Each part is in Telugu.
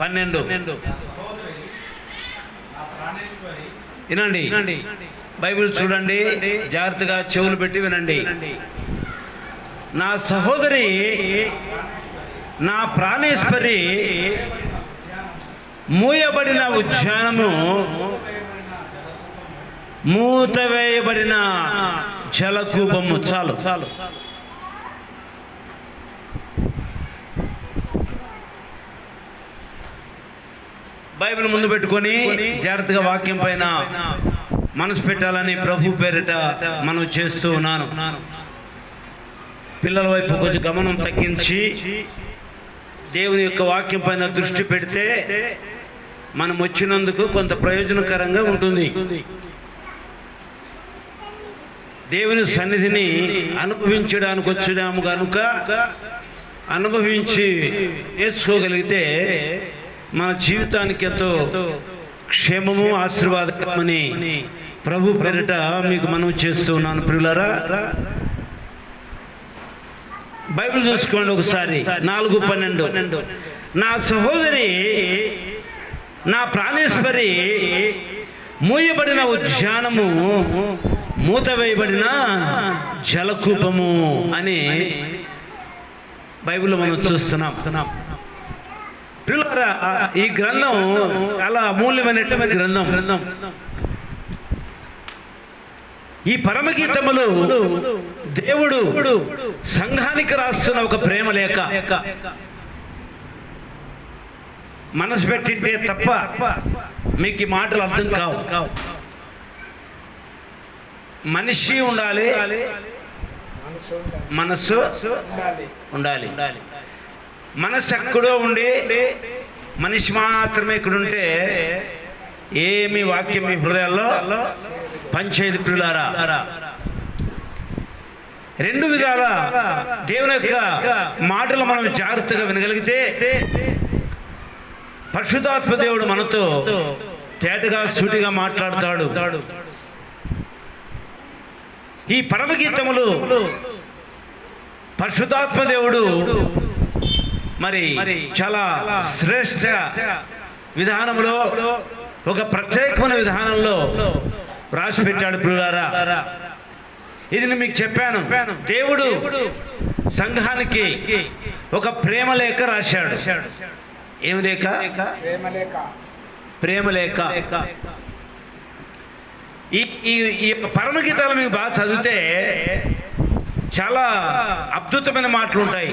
12 వినండి. బైబిల్ చూడండి, జాగ్రత్తగా చెవులు పెట్టి వినండి. నా సహోదరి, నా ప్రాణేశ్వరి, మూయబడిన ఉద్యానము, మూతవేయబడిన జలకూపము. చాలు. బైబిల్ ముందు పెట్టుకొని జాగ్రత్తగా వాక్యం పైన మనసు పెట్టాలని ప్రభు పేరిట మనం చేస్తూ ఉన్నాను. పిల్లల వైపు కొంచెం గమనం తగ్గించి దేవుని యొక్క వాక్యం పైన దృష్టి పెడితే మనం వచ్చినందుకు కొంత ప్రయోజనకరంగా ఉంటుంది. దేవుని సన్నిధిని అనుభవించడానికి వచ్చాము కనుక అనుభవించి నేర్చుకోగలిగితే మన జీవితానికి ఎంతో క్షేమము ఆశీర్వాదమని ప్రభు పేరిట మీకు మనం చేస్తూ ఉన్నాను. ప్రియులారా, బైబిల్ చూసుకోండి ఒకసారి. 4:12 నా సహోదరి, నా ప్రాణేశ్వరి, మూయబడిన ఉద్యానము, మూతవేయబడిన జలకూపము అని బైబిల్లో మనం చూస్తున్నాం. ప్రియులారా, ఈ గ్రంథం చాలా అమూల్యమైనటువంటి గ్రంథం. ఈ పరమగీతములు దేవుడు సంఘానికి రాస్తున్న ఒక ప్రేమ లేఖ. మనసు పెట్టింటే తప్ప మీకు ఈ మాటలు అర్థం కావు. మనిషి ఉండాలి, మనస్సు ఉండాలి. మనస్సు ఎక్కడో ఉండి మనిషి మాత్రమే ఇక్కడుంటే ఏమి వాక్యం మీ హృదయాల్లో పంచేది. ప్రియులారా, 2 విధాల దేవుని యొక్క మాటలు మనం జాగ్రత్తగా వినగలిగితే పరిశుద్ధాత్మ దేవుడు మనతో తేటగా సూటిగా మాట్లాడుతాడు. ఈ పరమగీతములు పరిశుద్ధాత్మ దేవుడు మరి చాలా శ్రేష్ఠ విధానంలో, ఒక ప్రత్యేకమైన విధానంలో రాసి పెట్టాడు. ప్రియులారా, ఇది నేను మీకు చెప్పాను. దేవుడు సంఘానికి ఒక ప్రేమ లేఖ రాశాడు. ఏమి లేఖ? ప్రేమ లేఖ. ఈ పరమగీతాలు మీకు బాగా చదివితే చాలా అద్భుతమైన మాటలు ఉంటాయి.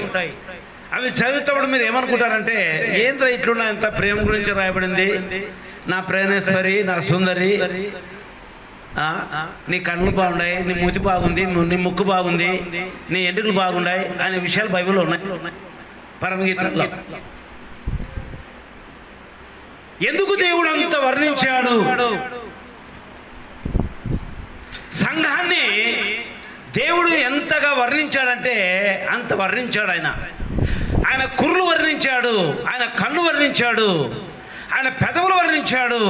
అవి చదివేటప్పుడు మీరు ఏమనుకుంటారంటే, ఏంద్ర ఇట్లున్నాయి, అంత ప్రేమ గురించి రాయబడింది, నా ప్రాణేశ్వరి, నా సుందరి, నీ కళ్ళు బాగున్నాయి, నీ మూతి బాగుంది, నీ ముక్కు బాగుంది, నీ ఎంటుకలు బాగున్నాయి అనే విషయాలు బైబిల్లో ఉన్నాయి, పరమగీతంలో. ఎందుకు దేవుడు అంత వర్ణించాడు? సంఘాన్ని దేవుడు ఎంతగా వర్ణించాడంటే అంత వర్ణించాడు. ఆయన కుర్లు వర్ణించాడు, ఆయన కన్ను వర్ణించాడు, ఆయన పెదవులు వర్ణించాడు,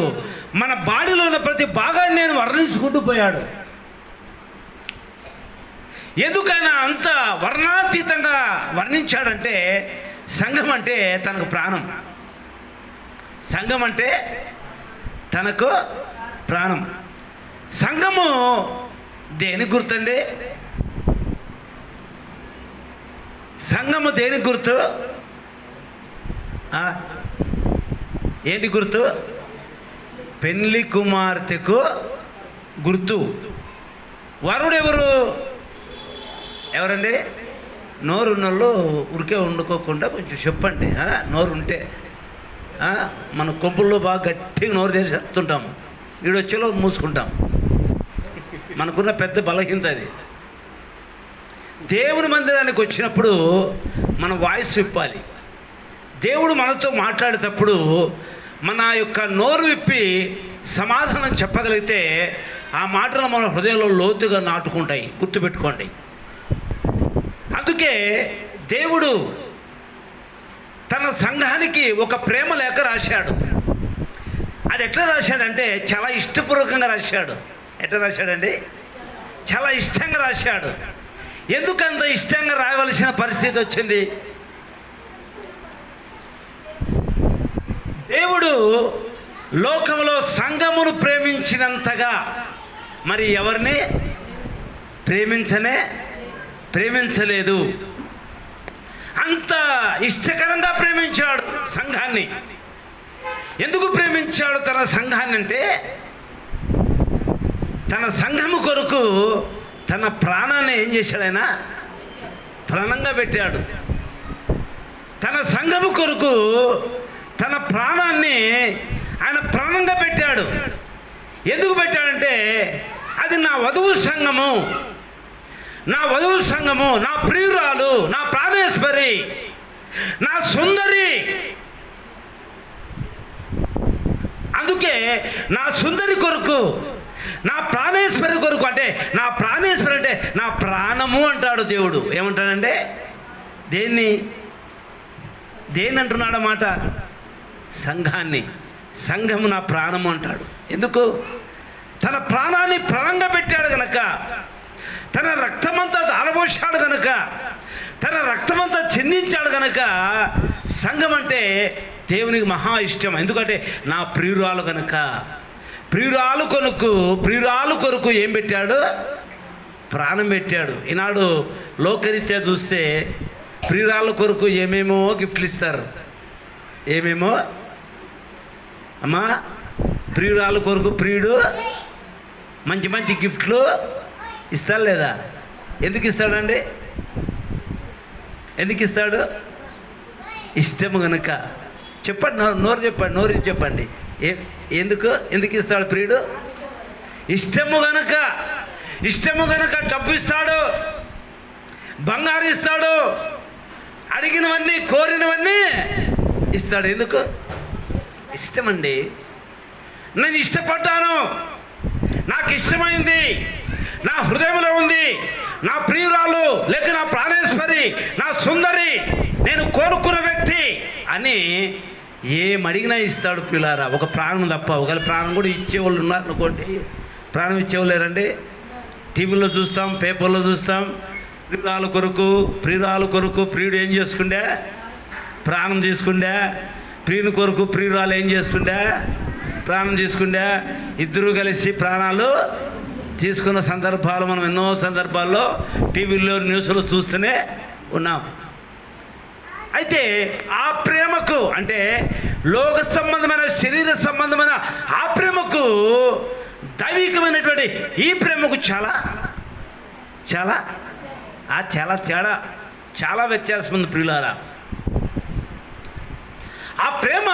మన బాడీలో ఉన్న ప్రతి భాగాన్ని నేను వర్ణించుకుంటూ పోయాడు. ఎందుకైనా అంత వర్ణాతీతంగా వర్ణించాడంటే సంఘం అంటే తనకు ప్రాణం. సంఘం అంటే తనకు ప్రాణం. సంఘము దేనికి గుర్తండి? సంఘము దేనికి గుర్తు? ఏంటి గుర్తు? పెళ్లి కుమార్తెకు గుర్తు. వరుడు ఎవరండి? నోరు ఉన్నోళ్ళు ఉరికే వండుకోకుండా కొంచెం చెప్పండి. నోరు ఉంటే మన కొంపుల్లో బాగా గట్టిగా నోరు తెరిచి చెప్తుంటాము, వీడొచ్చేలో మూసుకుంటాం. మనకున్న పెద్ద బలహీనత అది. దేవుని మందిరానికి వచ్చినప్పుడు మన వాయిస్ విప్పాలి. దేవుడు మనతో మాట్లాడేటప్పుడు మన యొక్క నోరు విప్పి సమాధానం చెప్పగలిగితే ఆ మాటలు మన హృదయంలో లోతుగా నాటుకుంటాయి. గుర్తుపెట్టుకోండి. అందుకే దేవుడు తన సంఘానికి ఒక ప్రేమ లేఖ రాశాడు. అది ఎట్లా రాశాడంటే చాలా ఇష్టపూర్వకంగా రాశాడు. ఎట్లా రాశాడండి? చాలా ఇష్టంగా రాశాడు. ఎందుకంత ఇష్టంగా రాయవలసిన పరిస్థితి వచ్చింది? దేవుడు లోకములో సంఘమును ప్రేమించినంతగా మరి ఎవరిని ప్రేమించలేదు. అంత ఇష్టకరంగా ప్రేమించాడు సంఘాన్ని. ఎందుకు ప్రేమించాడు తన సంఘాన్ని అంటే, తన సంఘము కొరకు తన ప్రాణాన్ని ఏం చేశాడు? ఆయన ప్రాణంగా పెట్టాడు. తన సంఘము కొరకు తన ప్రాణాన్ని ఆయన ప్రాణంగా పెట్టాడు. ఎందుకు పెట్టాడంటే, అది నా వధువు సంఘము, నా ప్రియురాలు, నా ప్రాణేశ్వరి, నా సుందరి. అందుకే నా సుందరి కొరకు, నా ప్రాణేశ్వరి కొరకు, అంటే నా ప్రాణేశ్వరి అంటే నా ప్రాణము అంటాడు దేవుడు. ఏమంటాడంటే, దేన్ని అంటున్నాడన్నమాట? సంఘాన్ని. సంఘము నా ప్రాణము అంటాడు. ఎందుకు? తన ప్రాణాన్ని ప్రాణంగా పెట్టాడు గనక, తన రక్తమంతా ఆలబోశాడు గనక, తన రక్తమంతా చెందించాడు గనక సంఘం అంటే దేవునికి మహా ఇష్టం. ఎందుకంటే నా ప్రియురాలు కనుక. ప్రియురాలు కొరకు ఏం పెట్టాడు? ప్రాణం పెట్టాడు. ఈనాడు లోకరీత్యా చూస్తే ప్రియురాలు కొరకు ఏమేమో గిఫ్ట్లు ఇస్తారు. ఏమేమో అమ్మా, ప్రియురాలు కొరకు ప్రియుడు మంచి మంచి గిఫ్ట్లు ఇస్తాడు లేదా? ఎందుకు ఇస్తాడండి? ఎందుకు ఇస్తాడు? ఇష్టము కనుక. చెప్పండి, నోరు చెప్పండి. ఎందుకు ఇస్తాడు ప్రియుడు? ఇష్టము గనుక డబ్బు ఇస్తాడు, బంగారు ఇస్తాడు, అడిగినవన్నీ కోరినవన్నీ ఇస్తాడు. ఎందుకు? ఇష్టమండి. నేను ఇష్టపడ్డాను, నాకు ఇష్టమైంది, నా హృదయంలో ఉంది, నా ప్రియురాలు లేక నా ప్రాణేశ్వరి, నా సుందరి, నేను కోరుకున్న వ్యక్తి అని ఏమడిగినా ఇస్తాడు పిల్లారా. ఒక ప్రాణం తప్ప. ఒకవేళ ప్రాణం కూడా ఇచ్చేవాళ్ళు ఉన్నారు అనుకోండి. ప్రాణం ఇచ్చేవాళ్ళు లేరండి. టీవీలో చూస్తాం, పేపర్లో చూస్తాం. ప్రియురాలు కొరకు ప్రియుడు ఏం చేసుకుండే? ప్రాణం తీసుకుండే. ప్రియుని కొరకు ప్రియురాలు ఏం చేసుకుండే? ప్రాణం తీసుకుండే. ఇద్దరూ కలిసి ప్రాణాలు తీసుకున్న సందర్భాలు మనం ఎన్నో సందర్భాల్లో టీవీలో న్యూస్లో చూస్తూనే ఉన్నాం. అయితే ఆ ప్రేమకు, అంటే లోక సంబంధమైన శరీర సంబంధమైన ఆ ప్రేమకు, దైవికమైనటువంటి ఈ ప్రేమకు చాలా చాలా చాలా తేడా, చాలా వ్యత్యాసం ఉంది ప్రియులారా. ఆ ప్రేమ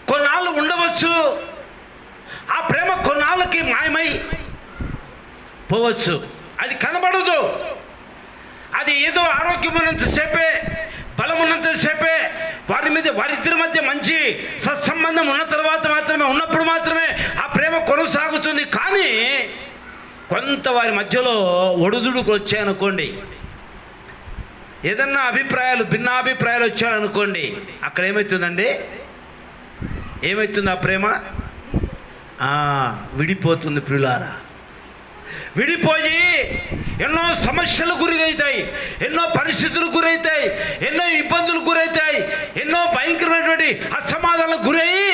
కొన్నాళ్ళు ఉండవచ్చు, ఆ ప్రేమ కొన్నాళ్ళకి మాయమై పోవచ్చు. అది కనబడదు. అది ఏదో ఆరోగ్యం ఉన్నంతసేపే, బలం ఉన్నంతసేపే, వారిద్దరి మధ్య మంచి సత్సంబంధం ఉన్న తర్వాత మాత్రమే, ఉన్నప్పుడు మాత్రమే ఆ ప్రేమ కొనసాగుతుంది. కానీ కొంత వారి మధ్యలో ఒడుదుడుకు వచ్చాయనుకోండి, ఏదన్నా భిన్నాభిప్రాయాలు వచ్చాయనుకోండి, అక్కడ ఏమవుతుందండి? ఏమవుతుంది? ఆ ప్రేమ విడిపోతుంది ప్రియులారా. విడిపోయి ఎన్నో సమస్యలు గురవుతాయి, ఎన్నో పరిస్థితులు గురవుతాయి, ఎన్నో ఇబ్బందులు గురవుతాయి, ఎన్నో భయంకరమైనటువంటి అసమాధానాలకు గురయ్యి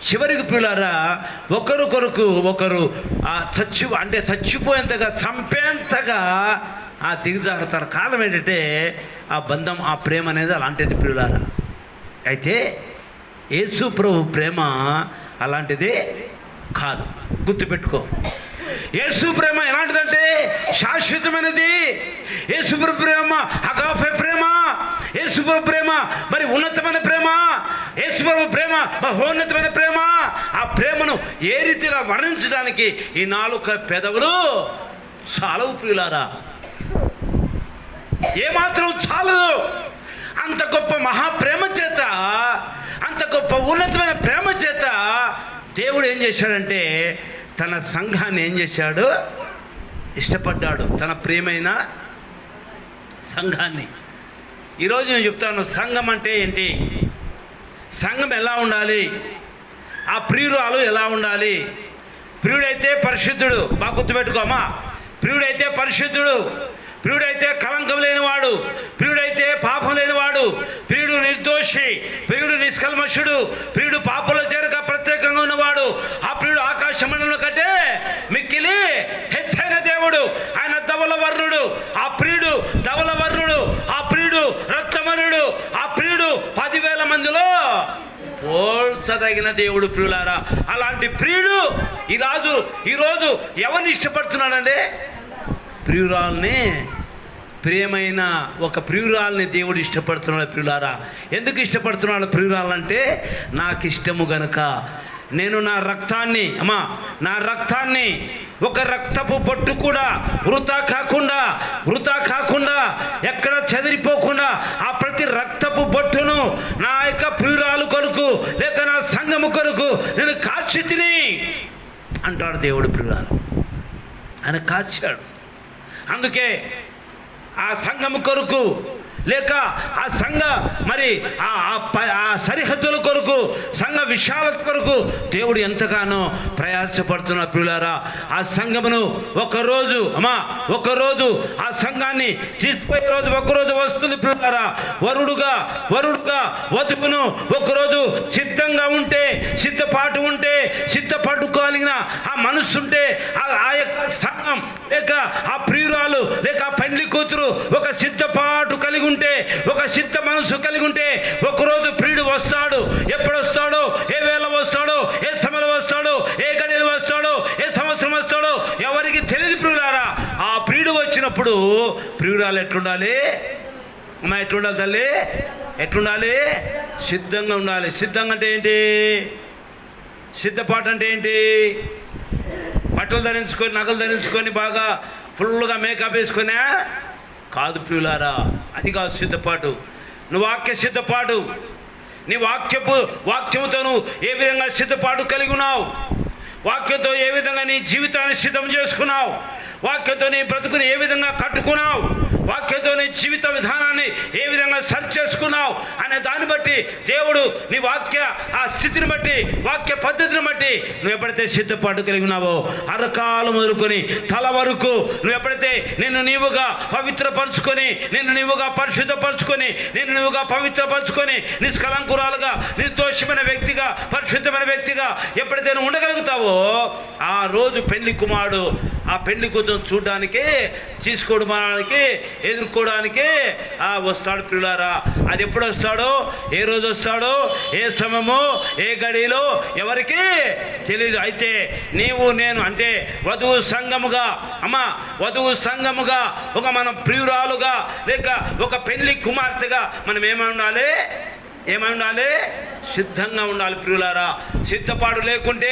చివరికి ప్రియులారా ఒకరు కొరకు ఒకరు చచ్చిపోయేంతగా, చంపేంతగా దిగజారుతారు. కారణం ఏంటంటే ఆ బంధం, ఆ ప్రేమ అనేది అలాంటిది ప్రియులారా. అయితే యేసు ప్రభు ప్రేమ అలాంటిది కాదు. గుర్తుపెట్టుకో. యేసు ప్రేమ ఎలాంటిదంటే శాశ్వతమైనది. యేసు ప్రభు ప్రేమ అగాఫే ప్రేమ. యేసు ప్రభు ప్రేమ మరి ఉన్నతమైన ప్రేమ. యేసు ప్రభు ప్రేమ మహోన్నతమైన ప్రేమ. ఆ ప్రేమను ఏ రీతిగా వర్ణించడానికి ఈ 4 పెదవులు చాలవు ప్రియులారా. ఏమాత్రం చాలదు. అంత గొప్ప మహాప్రేమ చేత, అంత గొప్ప ఉన్నతమైన ప్రేమ చేత దేవుడు ఏం చేశాడంటే తన సంఘాన్ని ఏం చేశాడు? ఇష్టపడ్డాడు, తన ప్రియమైన సంఘాన్ని. ఈరోజు నేను చెప్తాను, సంఘం అంటే ఏంటి, సంఘం ఎలా ఉండాలి, ఆ ప్రియురాలు ఎలా ఉండాలి. ప్రియుడైతే పరిశుద్ధుడు. బాగా గుర్తుపెట్టుకోమా. ప్రియుడైతే పరిశుద్ధుడు, ప్రియుడైతే కళంకం లేనివాడు, ప్రియుడైతే పాపం లేనివాడు, ప్రియుడు నిర్దోషి, ప్రియుడు నిష్కల్మషుడు, ప్రియుడు పాపంలో చేరక ప్రత్యేకంగా ఉన్నవాడు, ఆ ప్రియుడు ఆకాశ మండలం కంటే మిక్కిలి హెచ్చైన దేవుడు. ఆయన ధవల వర్ణుడు, ఆ ప్రియుడు ధవల వర్ణుడు, ఆ ప్రియుడు రక్తమనుడు, ఆ ప్రియుడు 10,000 మందిలో పోల్చదగిన దేవుడు. ప్రియులారా, అలాంటి ప్రియుడు ఈరోజు ఎవరిని ఇష్టపడుతున్నాడంటే ప్రియురాల్ని, ప్రియమైన ఒక ప్రియురాల్ని దేవుడు ఇష్టపడుతున్నాడు. ప్రియులారా, ఎందుకు ఇష్టపడుతున్నాడు ప్రియురాలంటే, నాకు ఇష్టము గనుక నేను నా రక్తాన్ని ఒక రక్తపు బొట్టు కూడా వృథా కాకుండా ఎక్కడ చెదిరిపోకుండా ఆ ప్రతి రక్తపు బొట్టును నా యొక్క ప్రియురాలు కొరకు లేక నా సంఘము కొరకు నేను కాచి తిని అంటాడు దేవుడు. ప్రియురాలు ఆయన కాచాడు. అందుకే ఆ సంఘము కొరకు లేక ఆ సంఘ మరి ఆ సరిహద్దుల కొరకు, సంఘ విశాలత కొరకు దేవుడు ఎంతగానో ప్రయాసపడుతున్న ప్రియులారా, ఆ సంఘమును ఒకరోజు ఆ సంఘాన్ని తీసుకుపోయే రోజు ఒకరోజు వస్తుంది ప్రియులారా. వరుడుగా వధువును ఒకరోజు సిద్ధంగా ఉంటే, సిద్ధపడుకోగలిగిన ఆ మనస్సు ఉంటే, ఆ యొక్క సంఘం లేక ఆ ప్రియురాలు లేక ఆ పెండ్లి కూతురు ఒక సిద్ధపాటు కలిగి ఉంటే, ఒక సిద్ధ మనసు కలిగి ఉంటే, ఒకరోజు ప్రియుడు వస్తాడు. ఎప్పుడు వస్తాడో, ఏ వేళ వస్తాడో, ఏ సమయంలో వస్తాడో, ఏ గడియలు వస్తాడో, ఏ సంవత్సరం వస్తాడో ఎవరికి తెలియదు ప్రియులారా. ఆ ప్రియుడు వచ్చినప్పుడు ప్రియురాలు ఎట్లుండాలి? అమ్మా ఎట్లుండాలి తల్లి? ఎట్లుండాలి? సిద్ధంగా ఉండాలి. సిద్ధంగా అంటే ఏంటి? సిద్ధపాటు అంటే ఏంటి? బట్టలు ధరించుకొని, నగలు ధరించుకొని, బాగా ఫుల్గా మేకప్ వేసుకునే కాదు ప్రియులారా, అది కాదు సిద్ధపాటు. నువ్వు వాక్య సిద్ధపాటు, నీ వాక్యముతో నువ్వు ఏ విధంగా సిద్ధపాటు కలిగి ఉన్నావు, వాక్యంతో ఏ విధంగా నీ జీవితాన్ని సిద్ధం చేసుకున్నావు, వాక్యంతో నీ బ్రతుకుని ఏ విధంగా కట్టుకున్నావు, వాక్యంతో నీ జీవిత విధానాన్ని ఏ విధంగా సరి చేసుకున్నావు అనే దాన్ని బట్టి దేవుడు నీ ఆ స్థితిని బట్టి, వాక్య పద్ధతిని బట్టి నువ్వు ఎప్పుడైతే సిద్ధపాటు కలిగి ఉన్నావో, అరకాలు మొదలుకొని తల వరకు నువ్వు ఎప్పుడైతే నిన్ను నీవుగా పవిత్రపరుచుకొని, నిన్ను నీవుగా పరిశుద్ధపరుచుకొని, నిన్ను నీవుగా పవిత్రపరుచుకొని, నిష్కలంకురాలుగా, నిర్దోషమైన వ్యక్తిగా, పరిశుద్ధమైన వ్యక్తిగా ఎప్పుడైతే నువ్వు ఉండగలుగుతావో, ఆ రోజు పెళ్లి కుమారుడు ఆ పెళ్లి కూతురు చూడడానికి, తీసుకోవడానికి, ఎదుర్కోవడానికి వస్తాడు ప్రియులారా. అది ఎప్పుడు వస్తాడో, ఏ రోజు వస్తాడో, ఏ సమయమో, ఏ గడిలో ఎవరికి తెలియదు. అయితే నేను అంటే వధువు సంఘముగా ఒక మన ప్రియురాలుగా లేక ఒక పెళ్లి కుమార్తెగా మనం ఏమై ఉండాలి? సిద్ధంగా ఉండాలి ప్రియులారా. సిద్ధపాటు లేకుంటే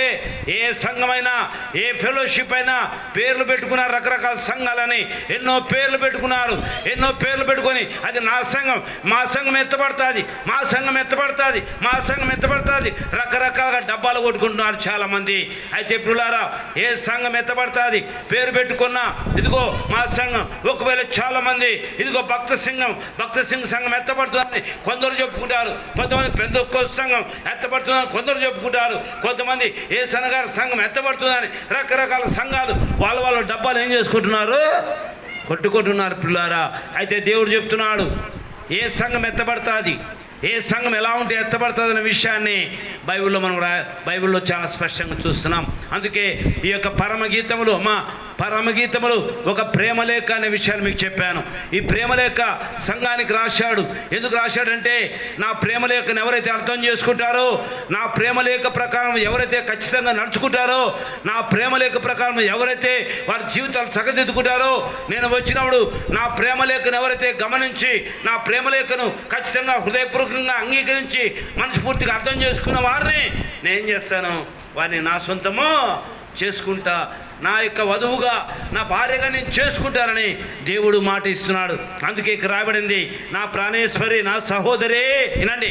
ఏ సంఘమైనా, ఏ ఫెలోషిప్ అయినా పేర్లు పెట్టుకున్నారు, రకరకాల సంఘాలని ఎన్నో పేర్లు పెట్టుకొని అది నా సంఘం, మా సంఘం ఎత్తబడుతుంది, రకరకాలుగా డబ్బాలు కొట్టుకుంటున్నారు చాలామంది. అయితే ప్రియులారా, ఏ సంఘం ఎత్తబడుతుంది పేరు పెట్టుకున్నా, ఇదిగో మా సంఘం, ఒకవేళ చాలామంది ఇదిగో భక్త సింగ్ సంఘం ఎత్తబడుతుందని కొందరు చెప్పుకుంటారు, కొంతమంది పెద్దొక్క సంఘం ఎత్తబడుతుందని కొందరు చెప్పుకుంటారు, కొంతమంది ఏ సనగారు సంఘం ఎత్తబడుతుందని రకరకాల సంఘాలు వాళ్ళ డబ్బాలు ఏం చేసుకుంటున్నారు? కొట్టుకుంటున్నారు పిల్లారా. అయితే దేవుడు చెప్తున్నాడు, ఏ సంఘం ఎత్తబడుతుంది, ఏ సంఘం ఎలా ఉంటే ఎత్తబడుతుంది అనే విషయాన్ని బైబిల్లో చాలా స్పష్టంగా చూస్తున్నాం. అందుకే ఈ యొక్క పరమగీతములు ఒక ప్రేమలేఖ అనే విషయాన్ని మీకు చెప్పాను. ఈ ప్రేమలేఖ సంఘానికి రాశాడు. ఎందుకు రాశాడంటే, నా ప్రేమలేఖను ఎవరైతే అర్థం చేసుకుంటారో, నా ప్రేమలేఖ ప్రకారం ఎవరైతే ఖచ్చితంగా నడుచుకుంటారో, నా ప్రేమలేఖ ప్రకారం ఎవరైతే వారి జీవితాలు చక్కదిద్దుకుంటారో, నేను వచ్చినప్పుడు నా ప్రేమలేఖను ఎవరైతే గమనించి, నా ప్రేమలేఖను ఖచ్చితంగా హృదయపూర్వకంగా అంగీకరించి మనస్ఫూర్తిగా అర్థం చేసుకున్న వారిని నేను చేస్తాను, వారిని నా సొంతము చేసుకుంటా, నా యొక్క వధువుగా, నా భార్యగా నేను చేసుకుంటానని దేవుడు మాట ఇస్తున్నాడు. అందుకే ఇక్కడ రాబడింది, నా ప్రాణేశ్వరి, నా సహోదరి, వినండి,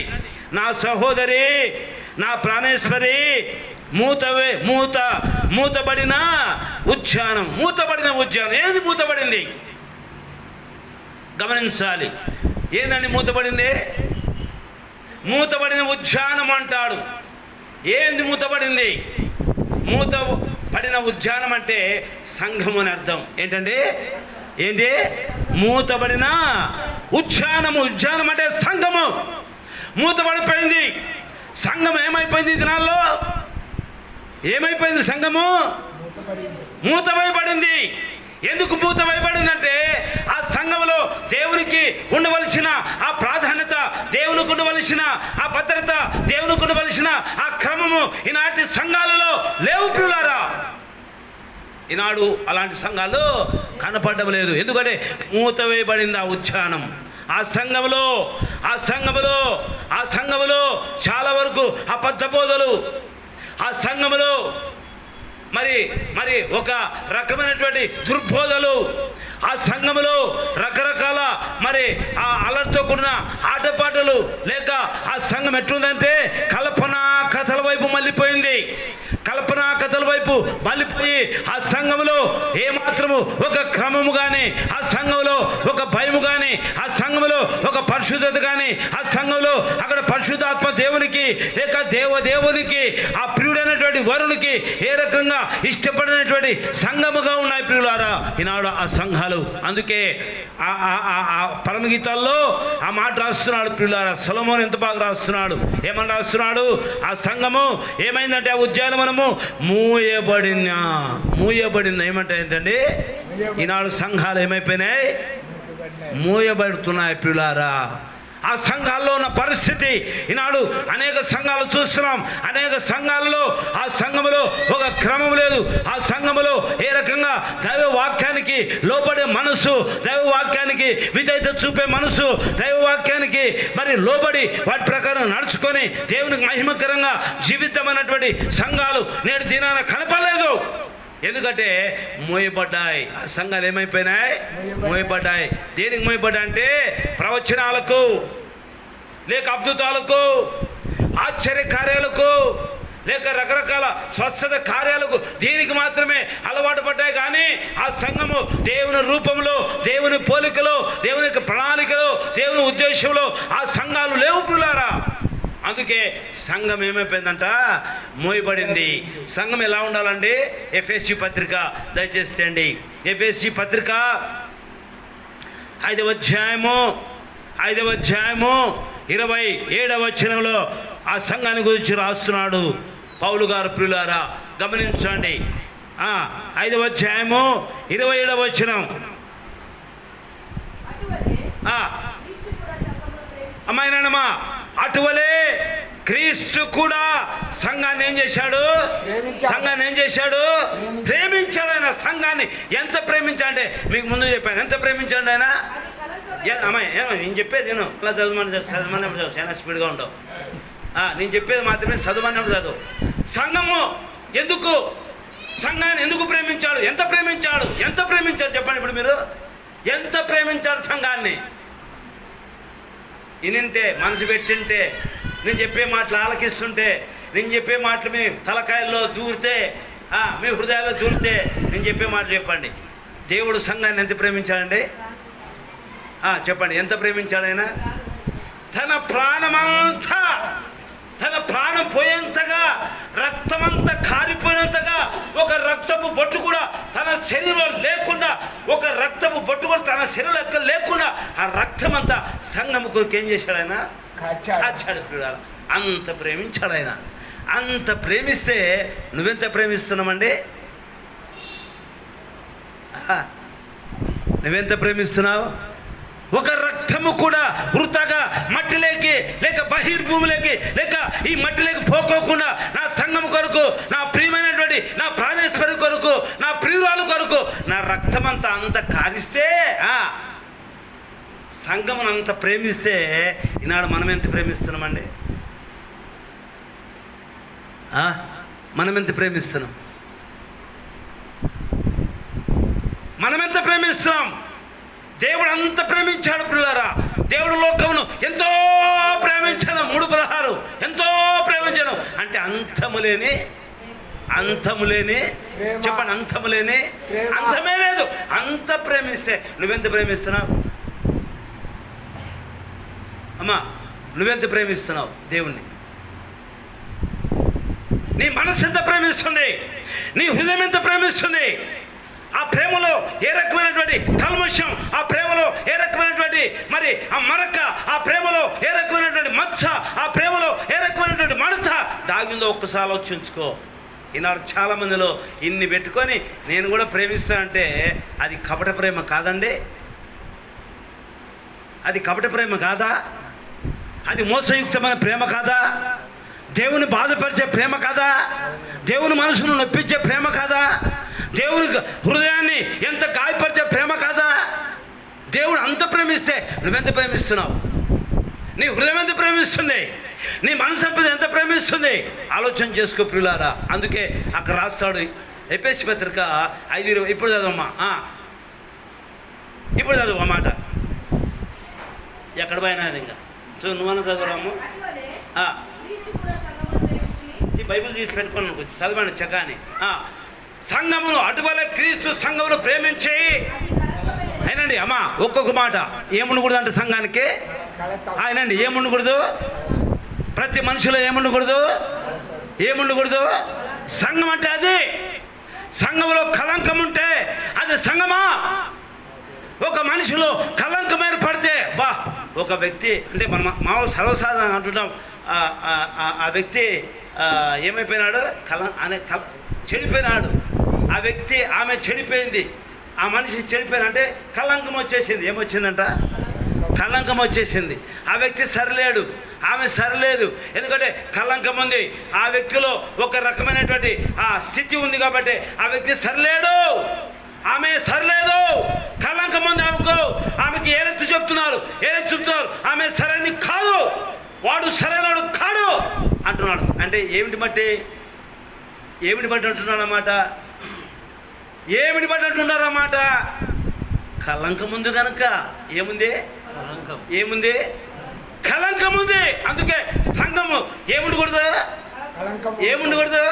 నా సహోదరి, నా ప్రాణేశ్వరి, మూతబడిన ఉద్యానం. ఏది మూతబడింది? గమనించాలి. ఏందండి మూతబడింది? మూతబడిన ఉద్యానం అంటాడు. ఏంది మూతబడింది? మూతబడిన ఉద్యానం అంటే సంఘం అని అర్థం. ఏంటంటే ఏంటి? మూతబడిన ఉద్యానము. ఉద్యానం అంటే సంఘము మూతబడిపోయింది. సంఘం ఏమైపోయింది? ఈ దినాల్లో ఏమైపోయింది? సంఘము మూతమైపడింది. ఎందుకు మూతమైపడిందంటే ఆ సంఘంలో దేవునికి ఉండవలసిన ఆ ప్రాధాన్యత, దేవునికి ఉండవలసిన ఆ భద్రత, దేవునికి ఉండవలసిన ఆ క్రమము ఈనాటి సంఘాలలో లేవు ప్రియులారా. ఈనాడు అలాంటి సంఘాలు కనపడడం లేదు. ఎందుకంటే మూతవేయబడింది ఆ ఉద్యానం. ఆ సంఘములో చాలా వరకు అబద్ధ బోధలు, ఆ సంఘములో మరి ఒక రకమైనటువంటి దుర్బోధలు, ఆ సంఘములో రకరకాల ఆ అలర్తో కూడిన ఆటపాటలు, లేక ఆ సంఘం ఎట్లుందంటే కల్పనా కథల వైపు మళ్ళీపోయింది. కల్పనా కథల వైపు మళ్ళీపోయి ఆ సంఘములో ఏమాత్రము ఒక క్రమము కానీ, ఆ సంఘంలో ఒక భయము కానీ, ఆ సంఘంలో ఒక పరిశుద్ధత కానీ, ఆ సంఘంలో అక్కడ పరిశుద్ధాత్మ దేవునికి లేక దేవునికి ఆ ప్రియుడైనటువంటి వరునికి ఏ రకంగా ఇష్టపడినటువంటి సంఘముగా ఉన్నాయి ప్రియులారా ఈనాడు ఆ సంఘాలు. అందుకే ఆ పరమగీతాల్లో ఆ మాట రాస్తున్నాడు ప్రియులారా. సొలొమోను ఎంత బాగా రాస్తున్నాడు. ఏమని రాస్తున్నాడు? ఆ సంఘము ఏమైందంటే ఆ ఉద్యానవనము మూయబడింది. ఏమంటే ఏంటండి? ఈనాడు సంఘాలు ఏమైపోయినాయి? మూయబడుతున్నాయి ప్రియులారా. ఆ సంఘాల్లో ఉన్న పరిస్థితి ఈనాడు అనేక సంఘాలు చూస్తున్నాం. అనేక సంఘాలలో ఆ సంఘములో ఒక క్రమం లేదు. ఆ సంఘములో ఏ రకంగా దైవ వాక్యానికి లోబడే మనసు, దైవ వాక్యానికి విధేయత చూపే మనసు, దైవ వాక్యానికి లోబడి వాటి ప్రకారం నడుచుకొని దేవునికి మహిమకరంగా జీవితమైనటువంటి సంఘాలు నేడు దినాన కనపడలేదు. ఎందుకంటే మోయబడ్డాయి. ఆ సంఘాలు ఏమైపోయినాయి? మోయబడ్డాయి. దేనికి మోయబడ్డాయి అంటే ప్రవచనాలకు, లేక అద్భుతాలకు, ఆశ్చర్య కార్యాలకు, లేక రకరకాల స్వస్థత కార్యాలకు దీనికి మాత్రమే అలవాటు పడ్డాయి. కానీ ఆ సంఘము దేవుని రూపంలో, దేవుని పోలికలో, దేవుని ప్రణాళికలో, దేవుని ఉద్దేశంలో ఆ సంఘాలు లేవు ప్రియులారా. అందుకే సంఘం ఏమైపోయిందంట? మోయబడింది. సంఘం ఎలా ఉండాలండి? ఎఫెసీ పత్రిక దయచేసి అండి. ఎఫెసీ పత్రిక 5వ అధ్యాయము 27వ వచనంలో ఆ సంఘాన్ని గురించి రాస్తున్నాడు పౌలు గారు ప్రియులారా. గమనించండి. 5వ అధ్యాయము 27వ వచనం. అమ్మాయినమ్మా, అటువలే క్రీస్తు కూడా సంఘాన్ని ఏం చేశాడు? ప్రేమించాడు. ఆయన సంఘాన్ని ఎంత ప్రేమించాడంటే మీకు ముందు చెప్పాను. ఎంత ప్రేమించాడు ఆయన? అమ్మాయి నేను చెప్పేది నేను అలా చదవమన్నప్పుడు చదువు, చాలా స్పీడ్గా ఉండవు. నేను చెప్పేది మాత్రమే చదవమన్నప్పుడు చదువు. సంఘము ఎందుకు సంఘాన్ని ఎందుకు ప్రేమించాడు? ఎంత ప్రేమించాడు చెప్పండి ఇప్పుడు మీరు. ఎంత ప్రేమించాడు సంఘాన్ని? ఇనింటే, మనసు పెట్టింటే, నేను చెప్పే మాటలు ఆలకిస్తుంటే, నేను చెప్పే మాటలు మీ తలకాయల్లో దూరితే, మీ హృదయాల్లో దూరితే నేను చెప్పే మాటలు చెప్పండి. దేవుడు సంఘాన్ని ఎంత ప్రేమించాడండి? చెప్పండి, ఎంత ప్రేమించాడు ఆయన? తన ప్రాణం పోయేంతగా, రక్తమంతా కారిపోయినంతగా, ఒక రక్తపు బొట్టు కూడా తన శరీరంలో లేకుండా, ఒక రక్తపు బొట్టు కూడా తన శరీరంలో లేకుండా ఆ రక్తమంతా సంఘము కొరకు ఏం చేశాడు ఆయన? కాచాడు. అంత ప్రేమించాడు ఆయన. అంత ప్రేమిస్తే నువ్వెంత ప్రేమిస్తున్నామండి? నువ్వెంత ప్రేమిస్తున్నావు? ఒక రక్తము కూడా వృథాగా మట్టిలోకి, లేక బహిర్భూమిలోకి, లేక ఈ మట్టిలోకి పోకోకుండా నా సంఘం కొరకు, నా ప్రియమైనటువంటి నా ప్రాణేశ్వరి కొరకు, నా ప్రియురాలు కొరకు నా రక్తమంతా అంత కారిస్తే, సంఘమును అంత ప్రేమిస్తే ఈనాడు మనం ఎంత ప్రేమిస్తున్నామండి? మనం ఎంత ప్రేమిస్తున్నాం? దేవుడు అంత ప్రేమించాడు ప్రియులారా. దేవుడు లోకమును ఎంతో ప్రేమించాను. 3:16 ఎంతో ప్రేమించాను అంటే అంతము లేని చెప్పండి, అంతమే లేదు. అంత ప్రేమిస్తే నువ్వెంత ప్రేమిస్తున్నావు అమ్మా? నువ్వెంత ప్రేమిస్తున్నావు దేవుణ్ణి? నీ మనసు ఎంత ప్రేమిస్తుంది? నీ హృదయం ఎంత ప్రేమిస్తుంది? ఆ ప్రేమలో ఏ రకమైనటువంటి కల్మషం, ఆ ప్రేమలో ఏ రకమైనటువంటి మరి ఆ మరక, ఆ ప్రేమలో ఏ రకమైనటువంటి మచ్చ, ఆ ప్రేమలో ఏ రకమైనటువంటి మడత దాగిందో ఒక్కసారి ఆలోచించుకో. ఈనాడు చాలా మందిలో ఇన్ని పెట్టుకొని నేను కూడా ప్రేమిస్తానంటే అది కపట ప్రేమ కాదండి. అది కపట ప్రేమ కాదా? అది మోసయుక్తమైన ప్రేమ కాదా? దేవుని బాధపరిచే ప్రేమ కాదా? దేవుని మనసును నొప్పించే ప్రేమ కాదా? దేవుని హృదయాన్ని ఎంత గాయపరిచే ప్రేమ కాదా? దేవుడు అంత ప్రేమిస్తే నువ్వెంత ప్రేమిస్తున్నావు? నీ హృదయం ఎంత ప్రేమిస్తుంది? నీ మనసు ఎంత ప్రేమిస్తుంది? ఆలోచన చేసుకో ప్రియులారా. అందుకే అక్కడ రాస్తాడు ఎఫెసీ పత్రిక 5:20. ఇప్పుడు చదవమ్మా, ఇప్పుడు చదువు ఆ మాట. ఎక్కడ పోయినా ఇంకా సో నువ్వన్నా చదవరాము. ఈ బైబిల్ తీసి పెట్టుకున్నాను, కొంచెం చదవండి చకాని. సంఘమును అటువలే క్రీస్తు సంఘమును ప్రేమించి అయినండి. అమ్మా ఒక్కొక్క మాట ఏముండకూడదు అంటే సంఘానికి ఆయనండి ఏముండకూడదు? ప్రతి మనిషిలో ఏముండకూడదు? ఏముండకూడదు? సంఘం అంటే అది. సంఘంలో కలంకం ఉంటే అది సంఘమా? ఒక మనిషిలో కలంకం ఏర్పడితే బా ఒక వ్యక్తి అంటే మనం మామూలు సర్వసాధారణంగా అంటున్నాం, ఆ వ్యక్తి ఏమైపోయినాడు? చెడిపోయినాడు. ఆ వ్యక్తి ఆమె చెడిపోయింది, ఆ మనిషి చెడిపోయిన అంటే కలంకం వచ్చేసింది. ఏమొచ్చిందంట? కలంకం వచ్చేసింది. ఆ వ్యక్తి సరిలేడు, ఆమె సరిలేదు. ఎందుకంటే కలంకం ఉంది ఆ వ్యక్తిలో, ఒక రకమైనటువంటి ఆ స్థితి ఉంది కాబట్టి ఆ వ్యక్తి సరిలేడు, ఆమె సరిలేదు. కలంకం ఉంది ఆమెకు. ఆమెకి ఏరెత్తు చెప్తున్నారు, ఆమె సరైనది కాదు, వాడు సరైనడు కాడు అంటున్నాడు. అంటే ఏమిటి బట్టి అంటున్నాడు అన్నమాట? ఏమిటి బట్టి అంటున్నారు అన్నమాట? కలంకం ఉంది కనుక ఏముంది? ఏముంది? కలంకం ఉంది. అందుకే సంఘము ఏముండకూడదు? ఏముండకూడదు?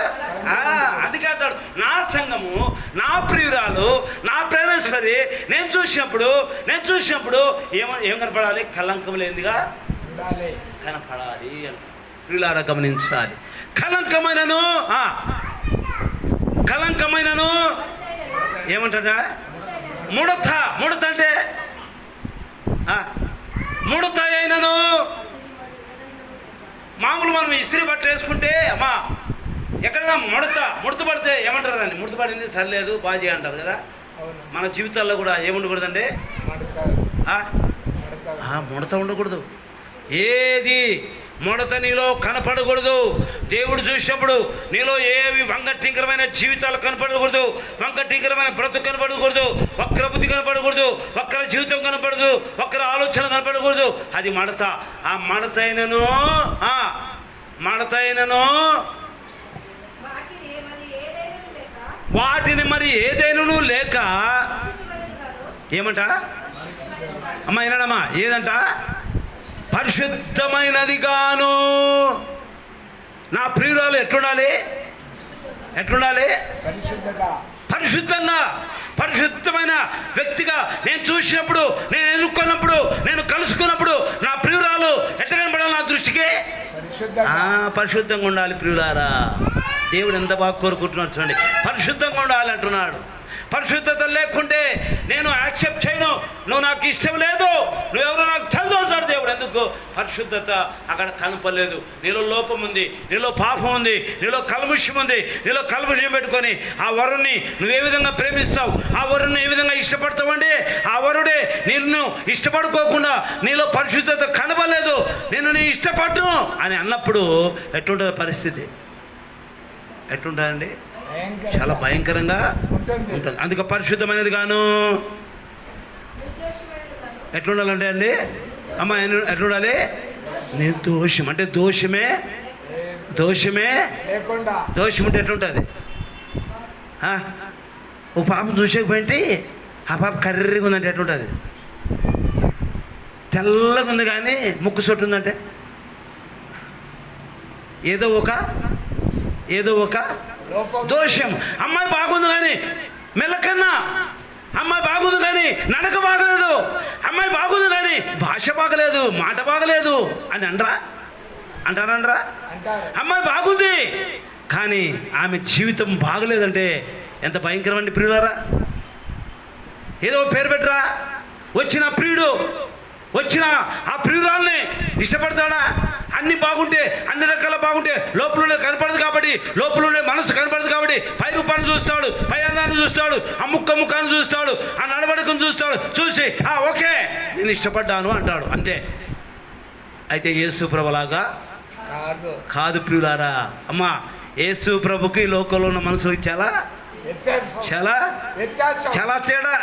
అందుకే అంటాడు నా సంఘము, నా ప్రియురాలు, నా ప్రేరేశ్వరి నేను చూసినప్పుడు ఏం కనపడాలి? కలంకం లేనిదిగా కనపడాలి అంట. ప్రియులారా గమనించాలి. కలంకమైనను ఏమంటా? ముడత అంటే ముడత అయినను మామూలు మనం ఇస్త్రీ బట్ట వేసుకుంటే అమ్మా ఎక్కడైనా ముడత పడితే ఏమంటారు? దాన్ని ముడత పడింది సరిలేదు బాజీ అంటారు కదా. మన జీవితాల్లో కూడా ఏముండకూడదండి? ముడత ఉండకూడదు. ఏది ముడత నీలో కనపడకూడదు. దేవుడు చూసినప్పుడు నీలో ఏవి వంకటీకరమైన జీవితాలు కనపడకూడదు, వంకటీకరమైన బ్రతుకు కనపడకూడదు, వక్ర బుద్ధి కనపడకూడదు, వక్ర జీవితం కనపడదు, వక్ర ఆలోచన కనపడకూడదు. అది మడత. ఆ మడత అయినను వాటిని మరి ఏదైనా లేక ఏమంట అమ్మా? ఏనాడమ్మా ఏదంట? పరిశుద్ధమైనది గాను. నా ప్రియురాలు ఎట్లుండాలి? పరిశుద్ధమైన వ్యక్తిగా నేను చూసినప్పుడు, నేను ఎదుర్కొన్నప్పుడు, నేను కలుసుకున్నప్పుడు నా ప్రియురాలు ఎట్లా కనపడాలి? నా దృష్టికి పరిశుద్ధంగా ఉండాలి. ప్రియులారా దేవుడు ఎంత బాగా కోరుకుంటున్నాడు చూడండి. పరిశుద్ధంగా ఉండాలి అంటున్నాడు. పరిశుద్ధత లేకుంటే నేను యాక్సెప్ట్ చేయను, నువ్వు నాకు ఇష్టం లేదు, నువ్వెవరో నాకు తెలుసు అంటాడు దేవుడు. ఎందుకు? పరిశుద్ధత అక్కడ కనపలేదు. నీలో లోపం ఉంది, నీలో పాపం ఉంది, నీలో కల్మషం ఉంది. నీలో కల్మషం పెట్టుకొని ఆ వరుణ్ణి నువ్వు ఏ విధంగా ప్రేమిస్తావు, ఆ వరుణ్ణి ఏ విధంగా ఇష్టపడతావండి? ఆ వరుడే నిన్ను ఇష్టపడుకోకుండా నీలో పరిశుద్ధత కనపలేదు, నేను నీ ఇష్టపడ్ను అని అన్నప్పుడు ఎట్లుంటుంది పరిస్థితి? ఎట్లుంటుందండి? చాలా భయంకరంగా ఉంటుంది. అందుకే పరిశుద్ధమైనది గాను ఎట్లుండాలంటే అండి అమ్మ ఎట్లుండాలి? నిర్దోషం అంటే దోషమే దోషం అంటే ఎట్లుంటుంది? ఓ పాపం చూసేకపోయింటి ఆ పాప కర్రీగా ఉందంటే ఎట్లుంటుంది? తెల్లగా ఉంది కానీ ముక్కు సొట్టు ఉందంటే ఏదో ఒక దోషం. అమ్మాయి బాగుంది కానీ మెల్లకన్నా, అమ్మాయి బాగుంది కానీ నడక బాగలేదు, అమ్మాయి బాగుంది కానీ భాష బాగలేదు, మాట బాగలేదు అని అంటారా? అమ్మాయి బాగుంది కానీ ఆమె జీవితం బాగలేదంటే ఎంత భయంకరమండి ప్రియులారా. ఏదో పేరు పెట్టరా, వచ్చిన ప్రియుడు వచ్చిన ఆ ప్రియురాల్ని ఇష్టపడతాడా? అన్ని బాగుంటే, అన్ని రకాల బాగుంటే లోపల ఉండే కనపడదు కాబట్టి, లోపల ఉండే మనసు కనపడదు కాబట్టి పై రూపాన్ని చూస్తాడు, పై అందాన్ని చూస్తాడు, ఆ ముఖాన్ని చూస్తాడు, ఆ నడవడికను చూస్తాడు. చూసి ఓకే నేను ఇష్టపడ్డాను అంటాడు, అంతే. అయితే యేసు ప్రభులాగా కాదు ప్రియులారా. అమ్మా, యేసు ప్రభుకి లోకంలో ఉన్న మనుషులకి చాలా చాలా చాలా తేడా.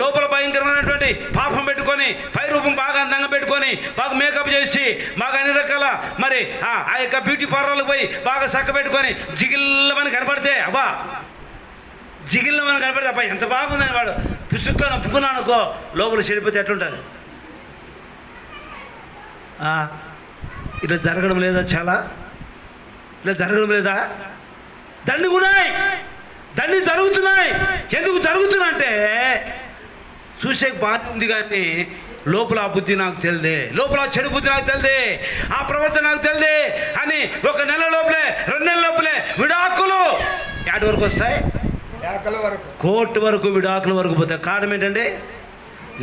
లోపల భయంకరమైనటువంటి పాపం పెట్టుకొని, పై రూపం బాగా అందంగా పెట్టుకొని, బాగా మేకప్ చేసి, బాగా అన్ని రకాల మరి ఆ యొక్క బ్యూటీ పార్లర్లకు పోయి బాగా చక్క పెట్టుకొని జిగిల్లమని కనపడితే, జిగిల్లమని కనపడితే అబ్బాయి ఎంత బాగుందని వాడు పుసుక్కను ఒప్పుకున్నాను అనుకో, లోపల చెడిపోతే ఎట్లుంటుంది? ఇట్లా జరగడం లేదా? చాలా ఇట్లా జరగడం లేదా? దండి జరుగుతున్నాయి. ఎందుకు జరుగుతున్నా చూసే బాధ ఉంది కానీ లోపల ఆ బుద్ధి నాకు తెలిదే, లోపల చెడు బుద్ధి నాకు తెలిదే, ఆ ప్రవర్తన నాకు తెలిదే అని 1 నెల లోపలే 2 నెలల లోపలే విడాకులు ఎక్కడి వరకు వస్తాయి? కోర్టు వరకు, విడాకుల వరకు పోతాయి. కారణం ఏంటంటే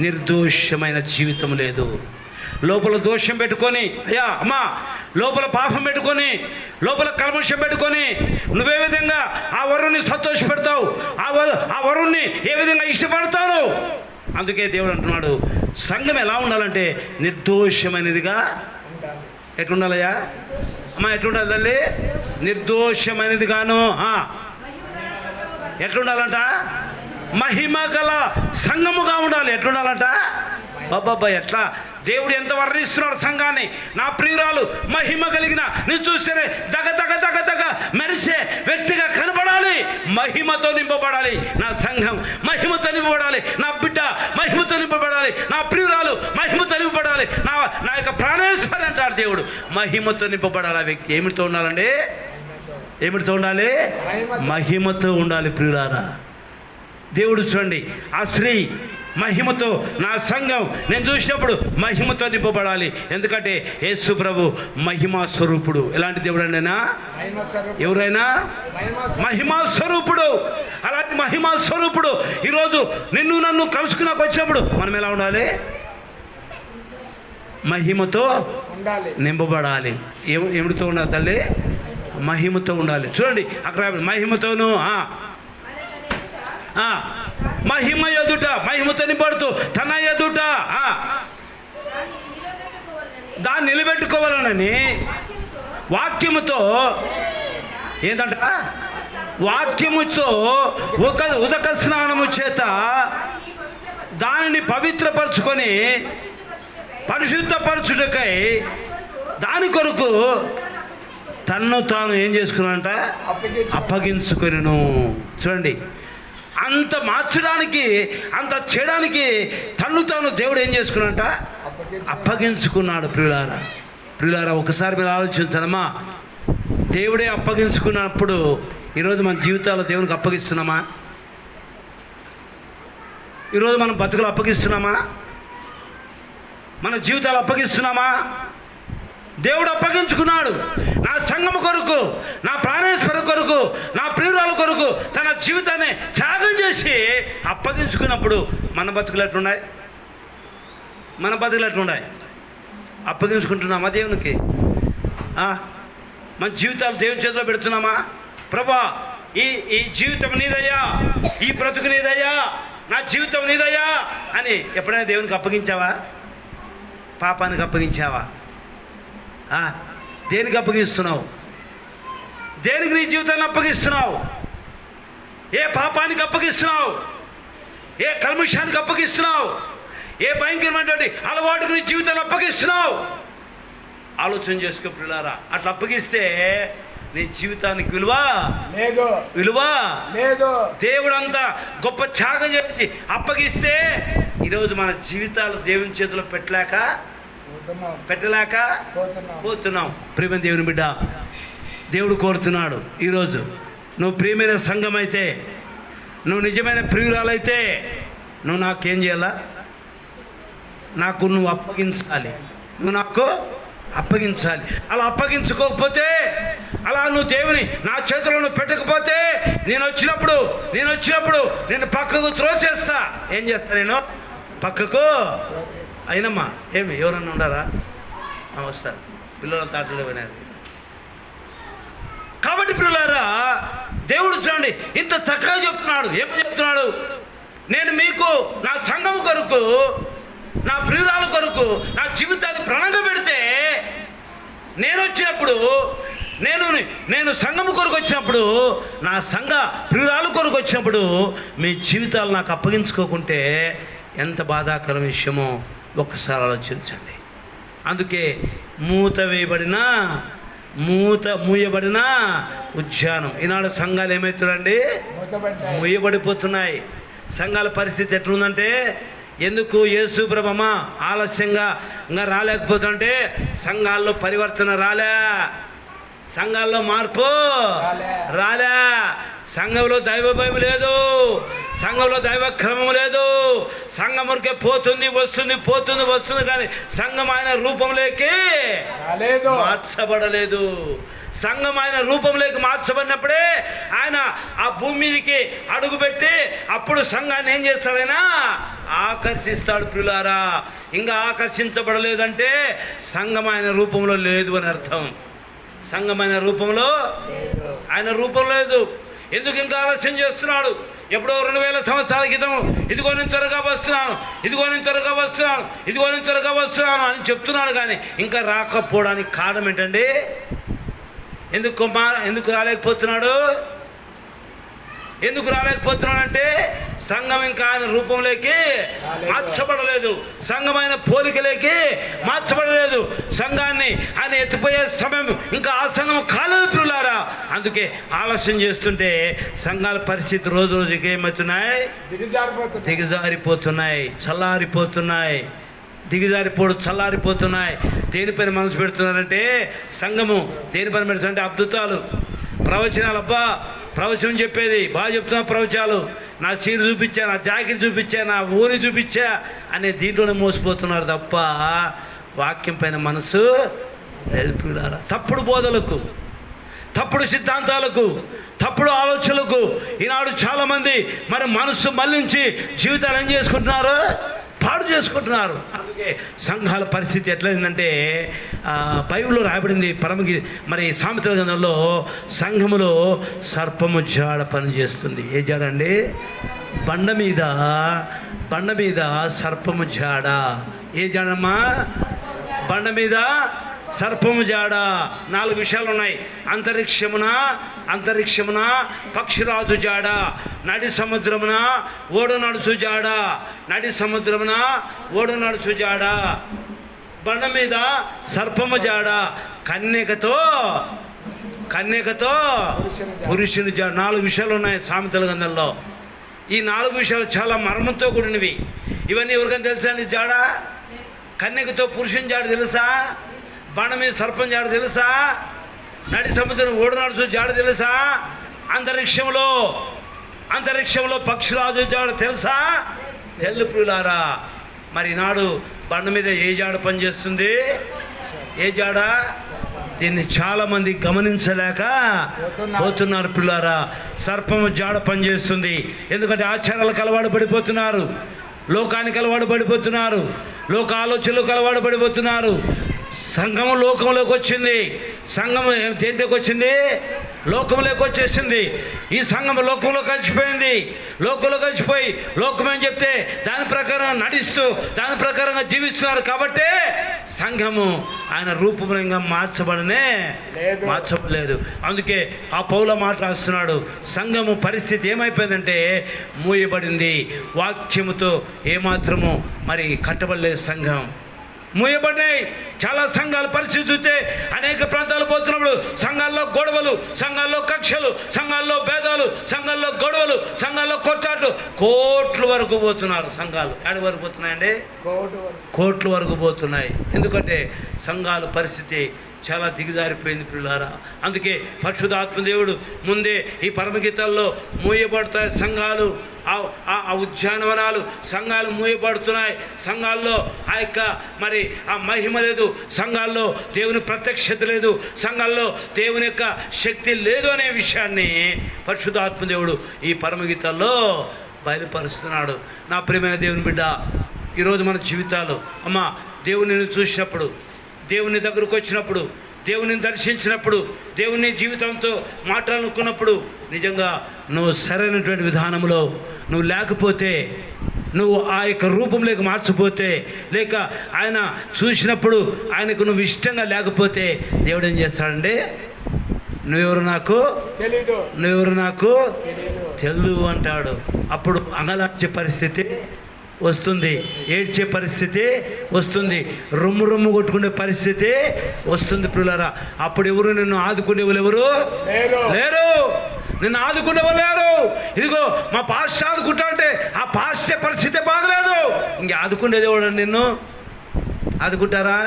నిర్దోషమైన జీవితం లేదు. లోపల దోషం పెట్టుకొని, అయ్యా అమ్మా, లోపల పాపం పెట్టుకొని, లోపల కల్మషం పెట్టుకొని నువ్వే విధంగా ఆ వరుణ్ణి సంతోషపెడతావు, ఆ వరుణ్ణి ఏ విధంగా ఇష్టపడతావు? అందుకే దేవుడు అంటున్నాడు, సంఘం ఎలా ఉండాలంటే నిర్దోషమైనదిగా. ఎట్లుండాలయ్యా అమ్మా? ఎట్లుండాలి తల్లి? నిర్దోషమైనదిగాను. ఎట్లుండాలంట? మహిమ గల సంఘముగా ఉండాలి. ఎట్లుండాలంట? బాబా ఎట్లా దేవుడు ఎంత వర్ణిస్తున్నాడు సంఘాన్ని. నా ప్రియురాలు మహిమ కలిగిన, నేను చూస్తేనే దగ దగ దగ దగ మెరిసే వ్యక్తిగా కనపడాలి. మహిమతో నింపబడాలి నా సంఘం, మహిమతో నింపబడాలి నా బిడ్డ, మహిమతో నింపబడాలి నా ప్రియురాలు, మహిమతో నింపబడాలి నా యొక్క ప్రాణేశ్వరి అంటాడు దేవుడు. మహిమతో నింపబడాలి ఆ వ్యక్తి. ఏమిటితో ఉండాలండి? ఏమిటితో ఉండాలి? మహిమతో ఉండాలి ప్రియులారా. దేవుడు చూడండి, ఆ స్త్రీ మహిమతో, నా సంఘం నేను చూసినప్పుడు మహిమతో నింపబడాలి. ఎందుకంటే యేసు ప్రభు మహిమా స్వరూపుడు. ఎలాంటి దేవుడు అండినా? ఎవరైనా మహిమా స్వరూపుడు. అలాంటి మహిమా స్వరూపుడు ఈరోజు నిన్ను నన్ను కలుసుకున్నాకు వచ్చినప్పుడు మనం ఎలా ఉండాలి? మహిమతో నింపబడాలి. ఏమిటితో ఉండాలి తల్లి? మహిమతో ఉండాలి. చూడండి అక్కడ మహిమతోను, మహిమ ఎదుట, మహిమతో నింపడుతూ తన ఎదుట దాన్ని నిలబెట్టుకోవాలనని వాక్యముతో, ఏంటంట? వాక్యముతో ఉదక స్నానము చేత దానిని పవిత్రపరచుకొని పరిశుద్ధపరచుటకై దాని కొరకు తన్ను తాను ఏం చేసుకున్నాడంట? అప్పగించుకొనెను. చూడండి, అంత మార్చడానికి, అంత చేయడానికి తన్ను తాను దేవుడు ఏం చేసుకున్నాడంట? అప్పగించుకున్నాడు. ప్రియులారా ఒకసారి మీరు ఆలోచించడమ్మా. దేవుడే అప్పగించుకున్నప్పుడు ఈరోజు మన జీవితాల్లో దేవునికి అప్పగిస్తున్నామా? ఈరోజు మనం బతుకులు అప్పగిస్తున్నామా? మన జీవితాలు అప్పగిస్తున్నామా? దేవుడు అప్పగించుకున్నాడు. నా సంఘము కొరకు, నా ప్రాణేశ్వర కొరకు, నా ప్రియురాల కొరకు తన జీవితాన్ని త్యాగం చేసి అప్పగించుకున్నప్పుడు మన బతుకులు ఎట్లున్నాయి? మన బతుకులు ఎట్లున్నాయి? అప్పగించుకుంటున్నామా దేవునికి? మన జీవితాలు దేవుని చేతిలో పెడుతున్నామా? ప్రభా, ఈ జీవితం నీదయ్యా, ఈ బ్రతుకు నీదయ్యా, నా జీవితం నీదయ్యా అని ఎప్పుడైనా దేవునికి అప్పగించావా? పాపానికి అప్పగించావా? దేనికి అప్పగిస్తున్నావు? దేనికి నీ జీవితాన్ని అప్పగిస్తున్నావు? ఏ పాపానికి అప్పగిస్తున్నావు? ఏ కల్మషానికి అప్పగిస్తున్నావు? ఏ భయంకరమైనటువంటి అలవాటుకు నీ జీవితాన్ని అప్పగిస్తున్నావు? ఆలోచన చేసుకో ప్రియులారా. అట్లా అప్పగిస్తే నీ జీవితానికి విలువ లేదు. దేవుడు అంతా గొప్ప త్యాగం చేసి అప్పగిస్తే ఈరోజు మన జీవితాలు దేవుని చేతిలో పెట్టలేక పోతున్నాం. ప్రియమైన దేవుని బిడ్డ, దేవుడు కోరుతున్నాడు ఈరోజు నువ్వు ప్రియమైన సంఘం అయితే, నువ్వు నిజమైన ప్రియురాలైతే నువ్వు నాకేం చేయాలా? నువ్వు అప్పగించాలి. నువ్వు నాకు అప్పగించాలి. అలా అప్పగించుకోకపోతే, అలా నువ్వు దేవుని నా చేతులను పెట్టకపోతే నేను వచ్చినప్పుడు నేను పక్కకు త్రోసేస్తా. ఏం చేస్తా? నేను పక్కకు. అయినమ్మా ఏమి ఎవరన్నా ఉన్నారా? వస్తారు పిల్లల తాటలు వినారు. కాబట్టి పిల్లలారా, దేవుడు చూడండి ఇంత చక్కగా చెప్తున్నాడు. ఏమని చెప్తున్నాడు? నేను మీకు నా సంఘం కొరకు, నా ప్రియురాల కొరకు నా జీవితాన్ని ప్రణంగా పెడితే, నేను వచ్చినప్పుడు నేను సంఘము కొరకు వచ్చినప్పుడు, నా సంఘ ప్రియురాల కొరకు వచ్చినప్పుడు మీ జీవితాలు నాకు అప్పగించుకోకుంటే ఎంత బాధాకరం విషయమో ఒక్కసారి ఆలోచించండి. అందుకే మూయబడిన ఉద్యానం. ఈనాడు సంఘాలు ఏమవుతున్నాయండి? మూయబడిపోతున్నాయి. సంఘాల పరిస్థితి ఎట్లుందంటే, ఎందుకు యేసు ప్రభువమ్మ ఆలస్యంగా ఇంకా రాలేకపోతుంటే సంఘాల్లో పరివర్తన రాలే, సంఘాల్లో మార్పు రాలే, సంఘంలో దైవ భయం లేదు, సంఘంలో దైవ క్రమం లేదు. సంఘం ఊరికే పోతుంది వస్తుంది కానీ సంఘం ఆయన రూపంలోకి మార్చబడలేదు. సంఘం ఆయన రూపంలోకి మార్చబడినప్పుడే ఆయన ఆ భూమి మీదకి అడుగుపెట్టి అప్పుడు సంఘాన్ని ఏం చేస్తాడు? ఆయన ఆకర్షిస్తాడు. ప్రియులారా, ఇంకా ఆకర్షించబడలేదంటే సంఘం ఆయన రూపంలో లేదు అని అర్థం. సంఘం ఆయన రూపం లేదు. ఎందుకు ఇంకా ఆలస్యం చేస్తున్నాడు? ఎప్పుడో 2000 సంవత్సరాల క్రితం ఇదిగో నేను త్వరగా వస్తున్నాను అని చెప్తున్నాడు. కానీ ఇంకా రాకపోవడానికి కారణం ఏంటండి? ఎందుకు రాలేకపోతున్నాడు అంటే సంఘం ఇంకా ఆయన రూపంలోకి మార్చబడలేదు, సంఘమైన పోలికలోకి మార్చబడలేదు. సంఘాన్ని ఆయన ఎత్తిపోయే సమయం ఇంకా ఆసనం కాలేదు ప్రియులారా. అందుకే ఆలస్యం చేస్తుంటే సంఘాల పరిస్థితి రోజు రోజుకి ఏమవుతున్నాయి? దిగజారిపోతున్నాయి, చల్లారిపోతున్నాయి. దేనిపైన మనసు పెడుతున్నారంటే, సంఘము దేనిపైన పెడుతుందంటే అద్భుతాలు, ప్రవచనాలు. అబ్బా ప్రవచనం చెప్పేది బాగా చెప్తున్నా, ప్రవచనాలు, నా చీర చూపించా, నా జాకెట్ చూపించా, నా ఊరి చూపించా అనే దీంట్లోనే మోసపోతున్నారు తప్ప వాక్యం పైన మనసు నిలిపినారా. తప్పుడు బోధలకు, తప్పుడు సిద్ధాంతాలకు, తప్పుడు ఆలోచనలకు ఈనాడు చాలామంది మరి మనసు మళ్ళించి జీవితాలు ఏం చేసుకుంటున్నారు? పాడు చేసుకుంటున్నారు. అందుకే సంఘాల పరిస్థితి ఎట్లయిందంటే, బైబిల్లో రాయబడింది మరి సామెతల గ్రంథంలో, సంఘములో సర్పము జాడ పనిచేస్తుంది. ఏ జాడ అండి? బండ మీద సర్పము జాడ. ఏ జాడమ్మా? బండ మీద సర్పము జాడ. 4 విషయాలు ఉన్నాయి. అంతరిక్షమున పక్షిరాజు జాడ, నడి సముద్రమున ఓడ నడుచు జాడ, బండ మీద సర్పము జాడ, కన్యకతో పురుషుని జాడ. 4 విషయాలు ఉన్నాయి సామెతల గ్రంథంలో. ఈ 4 విషయాలు చాలా మర్మంతో కూడినవి. ఇవన్నీ ఎవరికైనా తెలుసా అండి? జాడ, కన్యకతో పురుషుని జాడ తెలుసా? బండ మీద సర్పం జాడ తెలుసా? నడి సముద్రం ఓడ నడుచు జాడ తెలుసా? అంతరిక్షంలో పక్షిరాజు జాడ తెలుసా? ప్రియులారా, మరి నాడు బండ మీద ఏ జాడ పనిచేస్తుంది? ఏ జాడ? దీన్ని చాలామంది గమనించలేక పోతున్నారు పిల్లారా. సర్పము జాడ పనిచేస్తుంది. ఎందుకంటే ఆచారాలకు అలవాటు పడిపోతున్నారు, లోకానికి అలవాటు పడిపోతున్నారు, లోక ఆలోచనలకు అలవాటు పడిపోతున్నారు. సంఘము లోకంలోకి వచ్చింది. సంఘము దేంట్లోకి వచ్చింది? లోకంలోకి వచ్చేసింది. ఈ సంఘము లోకంలో కలిసిపోయింది. లోకంలో కలిసిపోయి లోకమని చెప్తే దాని ప్రకారం నడుస్తూ దాని ప్రకారంగా జీవిస్తున్నారు. కాబట్టి సంఘము ఆయన రూపంగా మార్చబడలేదు. అందుకే ఆ పౌల మాట రాస్తున్నాడు, సంఘము పరిస్థితి ఏమైపోయిందంటే మూయబడింది. వాక్యముతో ఏమాత్రము మరి కట్టబడలేదు. సంఘం మూయబడినాయి. చాలా సంఘాల పరిస్థితి చూస్తే అనేక ప్రాంతాలు పోతున్నప్పుడు సంఘాల్లో గొడవలు, సంఘాల్లో కక్షలు, సంఘాల్లో భేదాలు, సంఘాల్లో గొడవలు, సంఘాల్లో కొట్టాట్లు, కోట్ల వరకు పోతున్నారు. సంఘాలు ఎక్కడి వరకు పోతున్నాయండి? కోట్ల వరకు పోతున్నాయి. ఎందుకంటే సంఘాల పరిస్థితి చాలా దిగజారిపోయింది పిల్లారా. అందుకే పరిశుద్ధాత్మ దేవుడు ముందే ఈ పరమగీతాల్లో మూయబడతాయి సంఘాలు, ఆ ఉద్యానవనాలు, సంఘాలు మూయబడుతున్నాయి. సంఘాల్లో ఆ యొక్క మరి ఆ మహిమ లేదు, సంఘాల్లో దేవుని ప్రత్యక్షత లేదు, సంఘాల్లో దేవుని యొక్క శక్తి లేదు అనే విషయాన్ని పరిశుద్ధాత్మ దేవుడు ఈ పరమగీతాల్లో బయలుపరుస్తున్నాడు. నా ప్రియమైన దేవుని బిడ్డ, ఈరోజు మన జీవితాలు అమ్మా దేవుని చూసినప్పుడు, దేవుని దగ్గరకు వచ్చినప్పుడు, దేవుని దర్శించినప్పుడు, దేవుని జీవితంతో మాట్లాడుకున్నప్పుడు నిజంగా నువ్వు సరైనటువంటి విధానంలో నువ్వు లేకపోతే, నువ్వు ఆ యొక్క రూపంలోకి మార్చిపోతే, లేక ఆయన చూసినప్పుడు ఆయనకు నువ్వు ఇష్టంగా లేకపోతే దేవుడు ఏం చేస్తాడంటే, నువ్వెవరు నాకు తెలీదు, నువ్వెవరు నాకు తెలీదు అంటాడు. అప్పుడు అంగలార్చే పరిస్థితి వస్తుంది, ఏడ్చే పరిస్థితి వస్తుంది, రొమ్ము రొమ్ము కొట్టుకునే పరిస్థితి వస్తుంది ప్రియులారా. అప్పుడు ఎవరు నిన్ను ఆదుకునే వాళ్ళు ఎవరు లేరు, నిన్ను ఆదుకునే వాళ్ళు లేరు. ఇదిగో మా పాస్టర్ ఆదుకుంటా అంటే ఆ పాస్టర్ పరిస్థితి బాగలేదు, ఇంక ఆదుకునేది ఎవడు? నిన్ను ఆదుకుంటారా?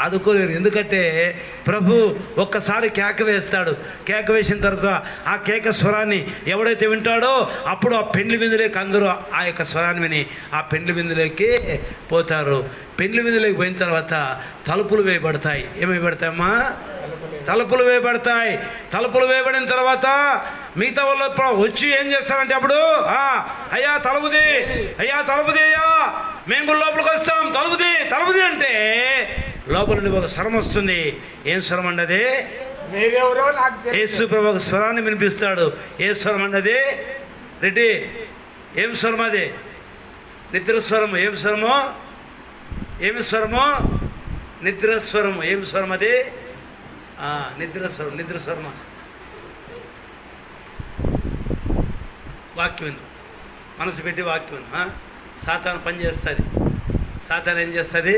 ఆదుకోలేరు. ఎందుకంటే ప్రభు ఒక్కసారి కేక వేస్తాడు. కేక వేసిన తర్వాత ఆ కేక స్వరాన్ని ఎవడైతే వింటాడో అప్పుడు ఆ పెండ్లి విందులోకి అందరూ ఆ యొక్క స్వరాన్ని విని ఆ పెండ్లి విందులోకి పోతారు. పెండ్లి విందులోకి పోయిన తర్వాత తలుపులు వేయబడతాయి. ఏమైబడతాయమ్మా? తలుపులు వేయబడతాయి. తలుపులు వేయబడిన తర్వాత మిగతా వాళ్ళు వచ్చి ఏం చేస్తారంటే అప్పుడు అయ్యా తలుపుది, అయ్యా తలుపుది, అయ్యా మేము కూడా లోపలికి వస్తాం, తలుపుది తలుపుది అంటే లోపల నుండి ఒక స్వరం వస్తుంది. ఏం స్వరం అన్నది? యేసు ప్రభు ఒక స్వరాన్ని వినిపిస్తాడు. ఏ స్వరం అన్నది? రెడ్డి ఏం స్వరం అది? నిద్ర స్వరము. ఏం స్వరము? ఏమి స్వరము? నిద్ర స్వరము. ఏం స్వరం అది? నిద్ర స్వరం. నిద్ర స్వరమ. వాక్యం విను, మనసు పెట్టి వాక్యం విను. సాతాను పని చేస్తుంది. సాతాను ఏం చేస్తుంది?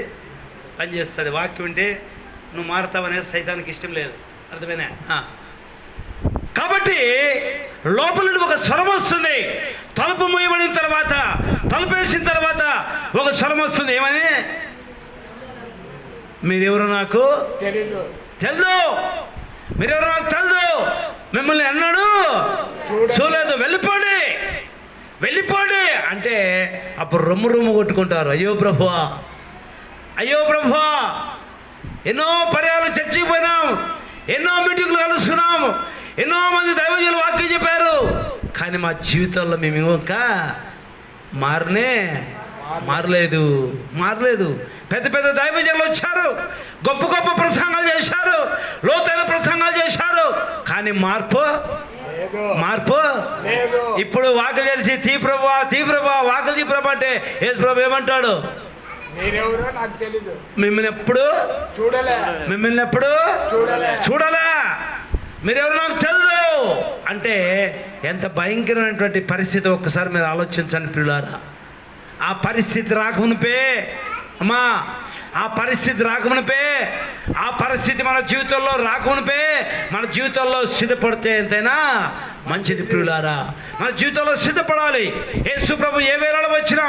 పని చేస్తుంది. వాక్యం వింటే నువ్వు మారుతావనే సైతానికి ఇష్టం లేదు. అర్థమైనా? కాబట్టి లోపల నుండి ఒక స్వరం వస్తుంది. తలుపు మూయబడిన తర్వాత, తలుపు వేసిన తర్వాత ఒక స్వరం వస్తుంది. ఏమని? మీరెవరో నాకు తెలీదు, మీరెవరో నాకు తెలీదు, మిమ్మల్ని అన్నాడు చూడలేదు, వెళ్ళిపోండి, వెళ్ళిపోండి అంటే అప్పుడు రొమ్ము రొమ్ము కొట్టుకుంటారు. అయ్యో ప్రభువా, అయ్యో ప్రభువా, ఎన్నో పర్యాలు చర్చికి పోయినాం, ఎన్నో మీటింగ్లు కలుసుకున్నాం, ఎన్నో మంది దైవజనులు వాక్యం చెప్పారు, కానీ మా జీవితంలో మేము ఇంకా మారలేదు. పెద్ద పెద్ద దైవజనులు వచ్చారు, గొప్ప గొప్ప ప్రసంగాలు చేశారు, లోతైన ప్రసంగాలు చేశారు, కానీ మార్పు ఇప్పుడు వాకులు చేసి తీ ప్రభా వాకులు తీ ప్రభా అంటే యేసు ప్రభు ఏమంటాడు? మిమ్మల్ని ఎప్పుడు చూడలే, మీరెవరు నాకు తెలియదు అంటే ఎంత భయంకరమైనటువంటి పరిస్థితి ఒక్కసారి మీరు ఆలోచించండి ప్రియులారా. ఆ పరిస్థితి రాకమునిపే అమ్మా, ఆ పరిస్థితి రాకమునిపే, ఆ పరిస్థితి మన జీవితంలో రాకమునిపే మన జీవితంలో సిద్ధపడితే ఎంతైనా మంచిది ప్రియులారా. మన జీవితంలో సిద్ధపడాలి. యేసు ప్రభు ఏ వేళలో వచ్చినా,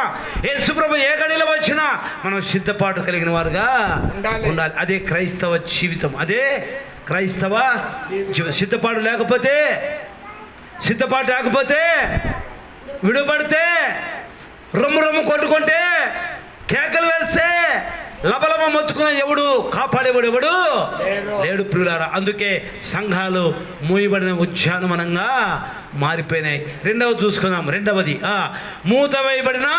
యేసు ప్రభు ఏ గడిలో వచ్చినా మనం సిద్ధపాటు కలిగిన వారుగా ఉండాలి. అదే క్రైస్తవ జీవితం, అదే క్రైస్తవ జీవితం. సిద్ధపాటు లేకపోతే విడుపడితే, రొమ్ము కొట్టుకుంటే, కేకలు వేస్తే, లబలమ మొత్తుకున్న ఎవడు కాపాడేవాడు ఎవడు లేడు ప్రియులారా. అందుకే సంఘాలు మూయబడిన ఉద్యానవనంగా మారిపోయినాయి. రెండవది చూసుకుందాం. రెండవది మూత వేయబడిన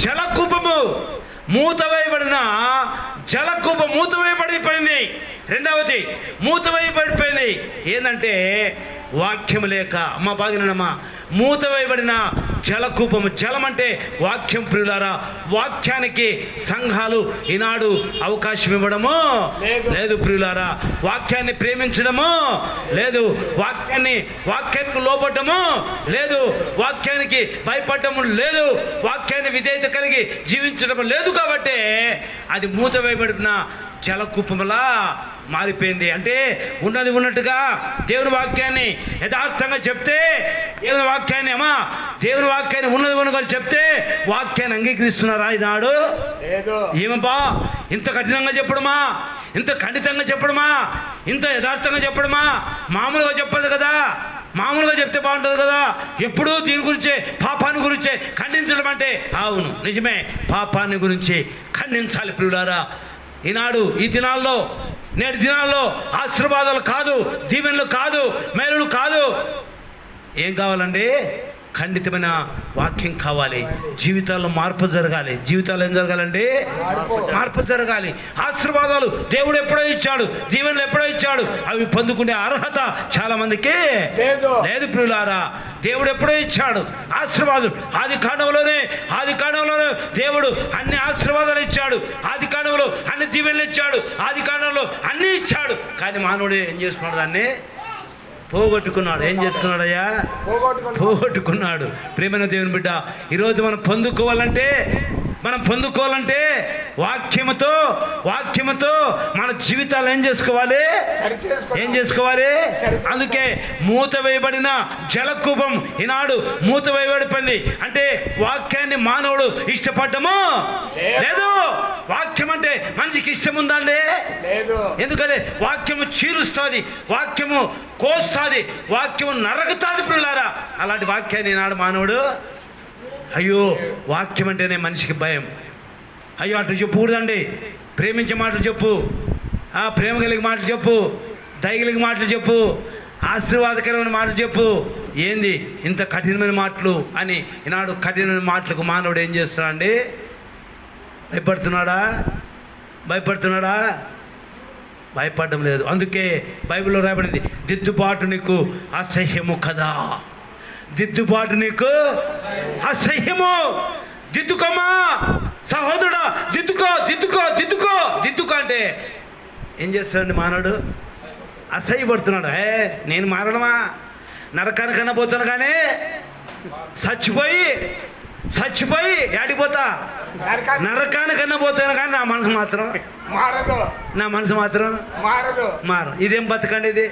జలకూపము. మూత వేయబడిపోయింది. రెండవది మూత వేయబడిపోయింది. ఏంటంటే వాక్యం లేక. అమ్మ బాగినమ్మా, మూత వేయబడిన జలకూపము. జలం అంటే వాక్యం ప్రియులారా. వాక్యానికి సంఘాలు ఈనాడు అవకాశం ఇవ్వడము లేదు ప్రియులారా. వాక్యాన్ని ప్రేమించడము లేదు, వాక్యానికి లోపడము లేదు, వాక్యానికి భయపడము లేదు, వాక్యాన్ని విధేయత కలిగి జీవించడం లేదు. కాబట్టి అది మూత వేయబడిన జలకూపములా మారిపోయింది. అంటే ఉన్నది ఉన్నట్టుగా దేవుని వాక్యాన్ని యథార్థంగా చెప్తే, దేవుని వాక్యాన్ని ఉన్నది ఉన్నగా చెప్తే వాక్యాన్ని అంగీకరిస్తున్నారా ఈనాడు? ఏమబ్బా ఇంత కఠినంగా చెప్పడమా, ఇంత ఖండితంగా చెప్పడమా, ఇంత యథార్థంగా చెప్పడమా? మామూలుగా చెప్పదు కదా. మామూలుగా చెప్తే బాగుంటుంది కదా, ఎప్పుడూ దీని గురించే, పాపాన్ని గురించే ఖండించడం అంటే అవును నిజమే, పాపాన్ని గురించి ఖండించాలి ప్రియులారా. ఈనాడు ఈ దినాల్లో, నేటి దినాల్లో ఆశీర్వాదాలు కాదు, దీవెనలు కాదు, మేలులు కాదు, ఏం కావాలండి? ఖండితమైన వాక్యం కావాలి. జీవితాల్లో మార్పు జరగాలి. జీవితాల్లో ఏం జరగాలండి? మార్పు జరగాలి. ఆశీర్వాదాలు దేవుడు ఎప్పుడో ఇచ్చాడు, దీవెనలు ఎప్పుడో ఇచ్చాడు, అవి పొందుకునే అర్హత చాలా మందికి లేదు ప్రియులారా. దేవుడు ఎప్పుడో ఇచ్చాడు ఆశీర్వాదాలు. ఆది కాండంలోనే దేవుడు అన్ని ఆశీర్వాదాలు ఇచ్చాడు, ఆది కాండంలో అన్ని దీవెనలు ఇచ్చాడు, ఆది కాండంలో అన్నీ ఇచ్చాడు. కానీ మానవుడు ఏం చేసుకున్నాడు? దాన్ని పోగొట్టుకున్నాడు. ఏం చేసుకున్నాడయ్యా? పోగొట్టుకున్నాడు. ప్రియమైన దేవుని బిడ్డ, ఈరోజు మనం పొందుకోవాలంటే వాక్యముతో మన జీవితాలు ఏం చేసుకోవాలి? అందుకే మూత వేయబడిన జలకూపం ఈనాడు మూత వేయబడిపోయింది. అంటే వాక్యాన్ని మానవుడు ఇష్టపడ్డము లేదు. వాక్యం అంటే మనిషికి ఇష్టం ఉందండి? ఎందుకంటే వాక్యము చీలుస్తుంది, వాక్యము కోస్తుంది, వాక్యము నరకుతుంది ప్రియులారా. అలాంటి వాక్యాన్ని ఈనాడు మానవుడు, అయ్యో వాక్యం అంటేనే మనిషికి భయం. అయ్యో అటు చెప్పకూడదండి, ప్రేమించే మాటలు చెప్పు, ప్రేమ కలిగే మాటలు చెప్పు, దయ కలిగే మాటలు చెప్పు, ఆశీర్వాదకరమైన మాటలు చెప్పు. ఏంది ఇంత కఠినమైన మాటలు అని ఈనాడు కఠినమైన మాటలకు మానవుడు ఏం చేస్తున్నాడండి? భయపడుతున్నాడా? భయపడడం లేదు. అందుకే బైబిల్లో రాయబడింది, దిద్దుబాటు నీకు అసహ్యము కదా, దిద్దుబాటు నీకు అసహ్యము. దిద్దుకోమా సహోదరుడా, దిద్దుకో అంటే ఏం చేస్తాడండి మానవుడు? అసహ్యపడుతున్నాడు. నేను మారడమా? నరకానికన్నా పోతాను, కానీ చచ్చిపోయి ఏడిపోతా, నరకానికన్నా పోతాను, కానీ నా మనసు మాత్రం మారు. ఇదేం బతకండి ఇది?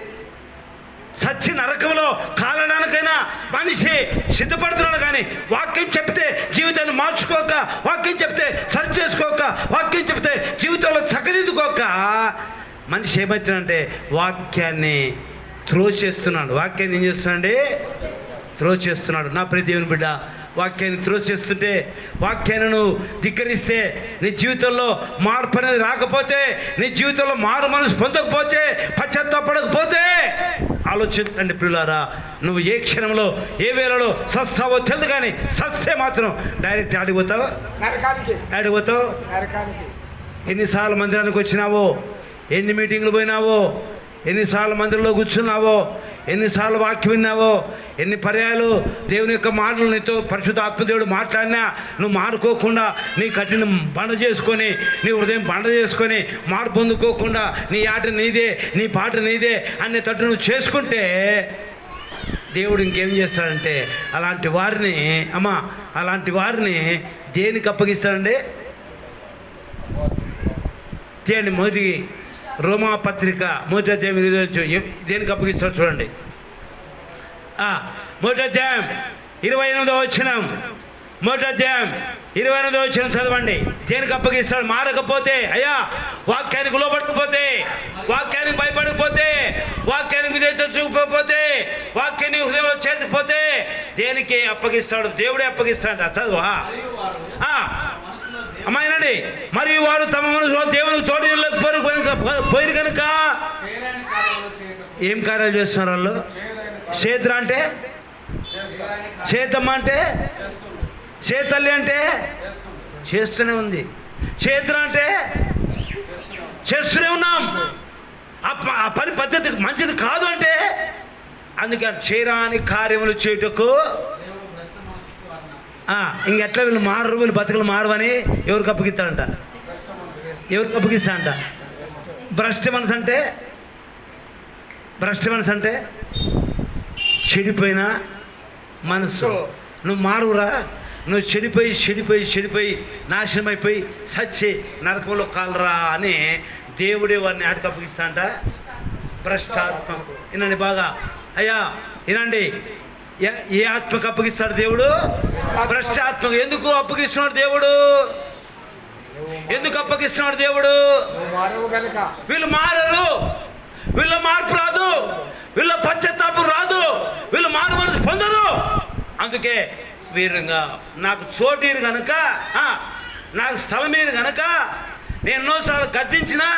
సచ్చి నరకంలో కాలడానికైనా మనిషి సిద్ధపడుతున్నాడు, కానీ వాక్యం చెప్తే జీవితాన్ని మార్చుకోక, వాక్యం చెప్తే సరి చేసుకోక, వాక్యం చెప్తే జీవితంలో చక్కదిద్దుకోక మనిషి ఏమవుతున్నాడంటే వాక్యాన్ని త్రోచేస్తున్నాడు. వాక్యాన్ని ఏం చేస్తున్నాడండి? త్రోచేస్తున్నాడు. నా ప్రియ దేవుని బిడ్డ, వాక్యాన్ని త్రోచేస్తుంటే, వాక్యాన్ని నువ్వు ధిక్కరిస్తే, నీ జీవితంలో మార్పు అనేది రాకపోతే, నీ జీవితంలో మారు మనసు పొందకపోతే, పశ్చాత్తాపడకపోతే ఆలోచించండి ప్రియులారా. నువ్వు ఏ క్షణంలో ఏ వేళలో సస్తావో తెలియదు, కానీ సస్తే మాత్రం డైరెక్ట్ ఆడిపోతావు. ఎన్నిసార్లు మందిరానికి వచ్చినావో, ఎన్ని మీటింగ్లు పోయినావో, ఎన్నిసార్లు మందిరంలో కూర్చున్నావో, ఎన్నిసార్లు వాక్యం విన్నావో, ఎన్ని పర్యాలు దేవుని యొక్క మాటలు నీతో పరిశుద్ధ ఆత్మదేవుడు మాట్లాడినా నువ్వు మారుకోకుండా, నీ కఠిన బండ చేసుకొని, నీ హృదయం బండ చేసుకొని మార్పు పొందుకోకుండా, నీ ఆట నీదే, నీ పాట నీదే అనే తట్టు నువ్వు చేసుకుంటే దేవుడు ఇంకేం చేస్తాడంటే అలాంటి వారిని దేనికి అప్పగిస్తాడండి? మొదటి రోమా పత్రిక 1వ అధ్యాయం దేనికి అప్పగిస్తాడు చూడండి. 1వ అధ్యాయం 28వ వచనం, 1వ అధ్యాయం 28వ వచనం చదవండి. దేనికి అప్పగిస్తాడు? మారకపోతే, అయ్యా వాక్యానికి లోబడకపోతే, వాక్యానికి భయపడకపోతే, వాక్యానికి విధేయత చూపకపోతే, వాక్యాన్ని హృదయంలో చేర్చకపోతే దేనికి అప్పగిస్తాడు? దేవుడే అప్పగిస్తాడంట. చదువా అమ్మాయినండి. మరియు వారు తమ మనసులో దేవునికి చోటు పోయిన కనుక ఏం కార్యాలు చేస్తున్నారు వాళ్ళు? చేద్ర అంటే చేతమ్మ అంటే చేతల్లి అంటే చేస్తూనే ఉంది. చేద్ర అంటే చేస్తూనే ఉన్నాం. ఆ పని పద్ధతి మంచిది కాదు అంటే అందుకే చేయరాని కార్యములు చేయుటకు ఇంకెట్లా వీళ్ళు మారు, వీళ్ళు బతుకులు మారవని ఎవరికి అప్పగిస్తాడంట? భ్రష్ట మనసు అంటే చెడిపోయిన మనసు. నువ్వు మారురా, నువ్వు చెడిపోయి నాశనం అయిపోయి సచ్చి నరకంలో కాలరా అని దేవుడే వారిని ఆటకు అప్పగిస్తా అంట. భ్రష్టాత్మ. వినండి బాగా, అయ్యా వినండి. ఏ ఆత్మకు అప్పగిస్తాడు దేవుడు? భ్రష్టాత్మకు. ఎందుకు అప్పగిస్తున్నాడు దేవుడు? వీళ్ళు మారరు, వీళ్ళ మార్పు రాదు, వీళ్ళ పశ్చాత్తాపం రాదు, వీళ్ళ అందుకే వీరుగా నాకు చోటీరు కనుక, నాకు స్థలమీరు కనుక నేను ఎన్నోసార్లు గద్దించినా,